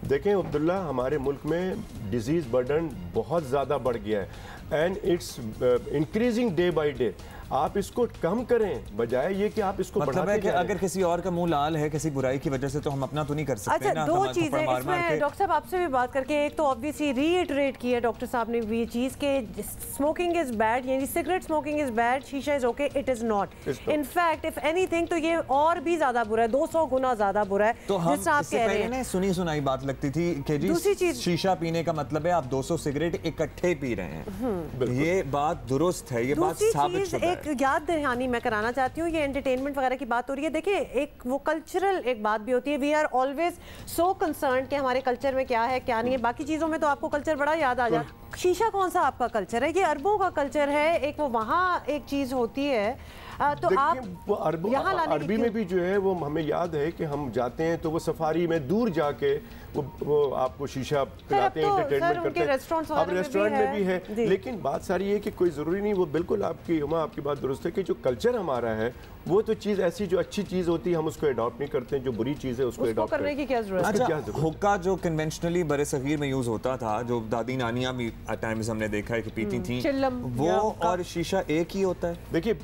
देखें अब्दुल्ला, हमारे मुल्क में डिजीज़ बर्डन बहुत ज़्यादा बढ़ गया है and it's increasing day by day. आप इसको कम करें बजाय ये कि आप इसको मतलब है कि अगर किसी और का मुंह लाल है किसी बुराई की वजह से तो हम अपना तो नहीं कर सकते। अच्छा, 2 चीज़ें इसमें डॉक्टर साहब आपसे भी बात करके, एक तो ऑब्वियसली रीइटरेट किया डॉक्टर साहब ने भी ये चीज़ के स्मोकिंग इज बैड, यानी सिगरेट स्मोकिंग इज बैड, शीशा is okay, it is not. In fact if anything तो ये और भी ज्यादा बुरा है, 200 गुना ज्यादा बुरा है। तो हम इससे पहले सुनी सुनाई बात लगती थी कि जी शीशा पीने का मतलब है आप 200 सिगरेट इकट्ठे पी रहे हैं। ये बात दुरुस्त है, ये बात साबित शुदा है। एक याद दहानी मैं कराना चाहती हूँ, ये एंटरटेनमेंट वगैरह की बात हो रही है, देखिए एक वो कल्चरल एक बात भी होती है। We are always so concern कि हमारे कल्चर में क्या है क्या नहीं है, बाकी चीज़ों में तो आपको कल्चर बड़ा याद आ जाता। शीशा कौन सा आपका कल्चर है? ये अरबों का कल्चर है, एक वो वहाँ एक चीज़ होती है, तो आप वो अरबी में भी जो है वो हमें याद है कि हम जाते हैं तो वो सफारी में दूर जाके वो आपको शीशा पिलाते हैं, एंटरटेनमेंट करते हैं। अब रेस्टोरेंट में भी है, लेकिन बात सारी है कि कोई ज़रूरी नहीं, वो बिल्कुल आपकी बात दुरुस्त है कि जो कल्चर हमारा है वो तो चीज़ ऐसी जो अच्छी चीज़ होती है हम उसको अडॉप्ट नहीं करते हैं, जो बुरी चीज़ है उसको अडॉप्ट करने की क्या जरूरत है? हुक्का जो कन्वेंशनली बड़े सगीर में यूज़ होता था, जो दादी नानियाँ भी एट टाइम्स हमने देखा है कि पीती थी, वो और शीशा एक ही होता है। देखिए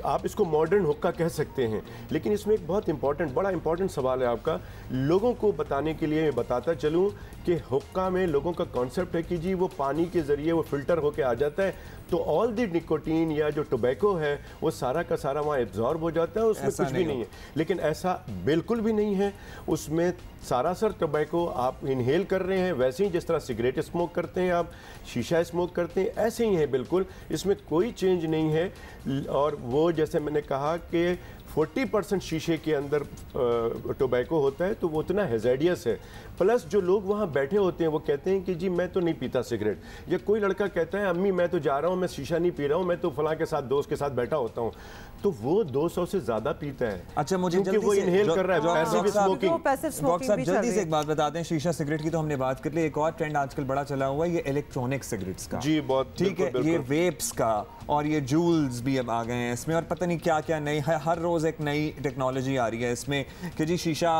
आप इसको मॉडर्न हुक्का कह सकते हैं, लेकिन इसमें एक बहुत बड़ा इंपॉर्टेंट सवाल है आपका। लोगों को बताने के लिए मैं बताता चलूँ कि हुक्का में लोगों का कॉन्सेप्ट है कि जी वो पानी के ज़रिए वो फिल्टर होके आ जाता है, तो ऑल द निकोटीन या जो टोबैको है वो सारा का सारा वहाँ एब्जॉर्ब हो जाता है, उसमें कुछ भी नहीं है। लेकिन ऐसा बिल्कुल भी नहीं है, उसमें सरासर टोबैको आप इनहेल कर रहे हैं, वैसे ही जिस तरह सिगरेट स्मोक करते हैं, आप शीशा स्मोक करते हैं, ऐसे ही है बिल्कुल, इसमें कोई चेंज नहीं है। और वो जैसे मैंने कहा कि 40% शीशे के अंदर टोबैको होता है, तो वो उतना हेज़ार्डियस है। प्लस जो लोग वहाँ बैठे होते हैं वो कहते हैं कि जी मैं तो नहीं पीता सिगरेट, या कोई लड़का कहता है अम्मी मैं तो जा रहा हूँ, मैं शीशा नहीं पी रहा हूँ, मैं तो फलां के साथ दोस्त के साथ बैठा होता हूँ, तो वो 200 से ज़्यादा पीता है। अच्छा, मुझे जल्दी वो इनहेल कर रहा है, पैसिव स्मोकिंग। डॉक्टर साहब जल्दी से एक बात बता दें, शीशा सिगरेट की तो हमने बात कर ली, एक और ट्रेंड आजकल बड़ा चला हुआ है ये इलेक्ट्रॉनिक सिगरेट्स का। जी बहुत ठीक है, ये वेप्स का और ये जूल्स भी अब आ गए हैं इसमें, और पता नहीं क्या क्या नई, हर रोज़ एक नई टेक्नोलॉजी आ रही है इसमें कि जी शीशा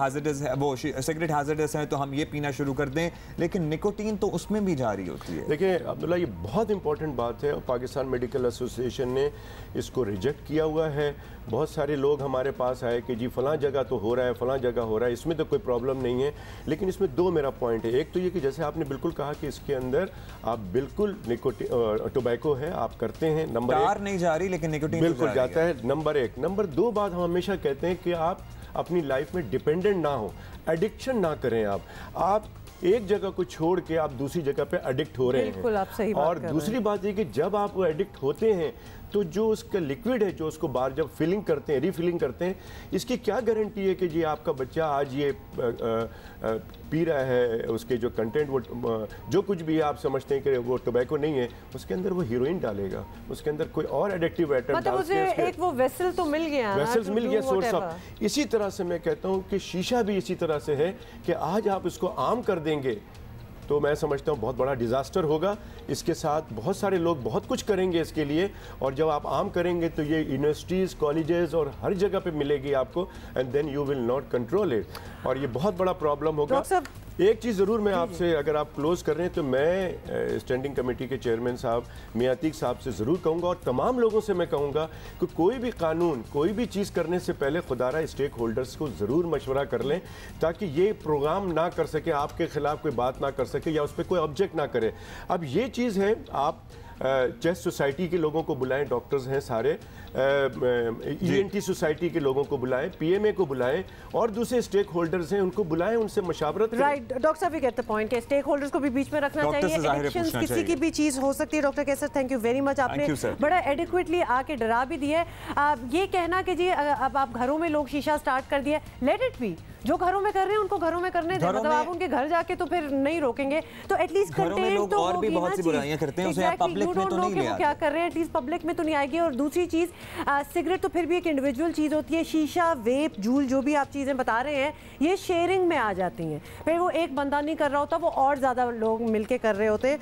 हैज़र्डस है, वो सिगरेट हैज़र्डस है तो हम ये पीना शुरू कर दें, लेकिन निकोटीन तो उसमें भी जा रही होती है। देखिए अब्दुल्ला, ये बहुत इंपॉर्टेंट बात है, पाकिस्तान मेडिकल एसोसिएशन ने इसको रिजेक्ट किया हुआ है। बहुत सारे लोग हमारे पास आए कि जी फलां जगह तो हो रहा है, फलां जगह हो रहा है, इसमें तो कोई प्रॉब्लम नहीं है, लेकिन इसमें 2 मेरा पॉइंट है। एक तो ये कि जैसे आपने बिल्कुल कहा कि इसके अंदर आप बिल्कुल निकोटीन टोबैको है, आप करते हैं, नंबर 1 नहीं जा रही लेकिन निकोटीन बिल्कुल जाता है, नंबर 1। नंबर 2 बात हम हमेशा कहते हैं कि आप अपनी लाइफ में डिपेंडेंट ना हो, एडिक्शन ना करें। आप एक जगह को छोड़ के आप दूसरी जगह पे एडिक्ट हो रहे हैं। आप सही बात और दूसरी बात ये कि जब आप वो एडिक्ट होते हैं तो जो उसका लिक्विड है, जो उसको बाहर जब फिलिंग करते हैं, रीफिलिंग करते हैं, इसकी क्या गारंटी है कि जी आपका बच्चा आज ये पी रहा है, उसके जो कंटेंट वो जो कुछ भी आप समझते हैं कि वो टोबैको नहीं है, उसके अंदर वो हीरोइन डालेगा, उसके अंदर कोई और एडिक्टिव आइटम मतलब उसे एक वो वेसल तो मिल गया, वेसल्स मिल गया सोर्स ऑफ। इसी तरह से मैं कहता हूँ कि शीशा भी इसी तरह से है कि आज आप इसको आम कर देंगे तो मैं समझता हूँ बहुत बड़ा डिज़ास्टर होगा। इसके साथ बहुत सारे लोग बहुत कुछ करेंगे इसके लिए, और जब आप आम करेंगे तो ये यूनिवर्सिटीज़, कॉलेजेस और हर जगह पे मिलेगी आपको, and then you will not control it, और ये बहुत बड़ा प्रॉब्लम होगा। एक चीज़ ज़रूर मैं आपसे, अगर आप क्लोज कर रहे हैं तो मैं स्टैंडिंग कमेटी के चेयरमैन साहब मियां अतीक साहब से ज़रूर कहूँगा, और तमाम लोगों से मैं कहूँगा कि कोई भी कानून, कोई भी चीज़ करने से पहले खुदारा स्टेक होल्डर्स को ज़रूर मशवरा कर लें, ताकि ये प्रोग्राम ना कर सके, आपके खिलाफ कोई बात ना कर सके या उस पर कोई ऑब्जेक्ट ना करे। अब ये चीज़ है, आप चेस्ट सोसाइटी के लोगों को बुलाएं, डॉक्टर्स हैं सारे, ENT सोसाइटी के लोगों को बुलाएं, PMA को बुलाएं, और दूसरे स्टेक होल्डर्स हैं उनको बुलाएं, उनसे मशावरत करें। राइट डॉक्टर साहब, वी गेट द पॉइंट है, स्टेक होल्डर्स को भी बीच में रखना चाहिए, एडिक्शंस किसी की भी चीज़ हो सकती है। Doctor Qaiser, thank you very much, आपने बड़ा एडिक्वेटली आके डरा भी दिया है। ये कहना कि जी अब आप घरों में लोग शीशा स्टार्ट कर दिया, लेट इट बी, जो घरों में कर रहे हैं उनको घरों में करने दें, मतलब आप उनके घर जाके तो फिर नहीं रोकेंगे, तो एटलीस्ट कंटेंट तो और भी बहुत सी बुराइयां करते हैं, उसे आप पब्लिक में तो नहीं ले आते, क्या कर रहे हैं एटलीस्ट पब्लिक में तो नहीं आएगी। और दूसरी चीज, सिगरेट तो फिर भी एक इंडिविजुअल चीज होती है, शीशा, वेप, जूल, जो भी आप चीजें बता रहे हैं ये शेयरिंग में आ जाती हैं, फिर वो एक बंदा नहीं कर रहा होता, वो और ज्यादा लोग मिलके कर रहे होते।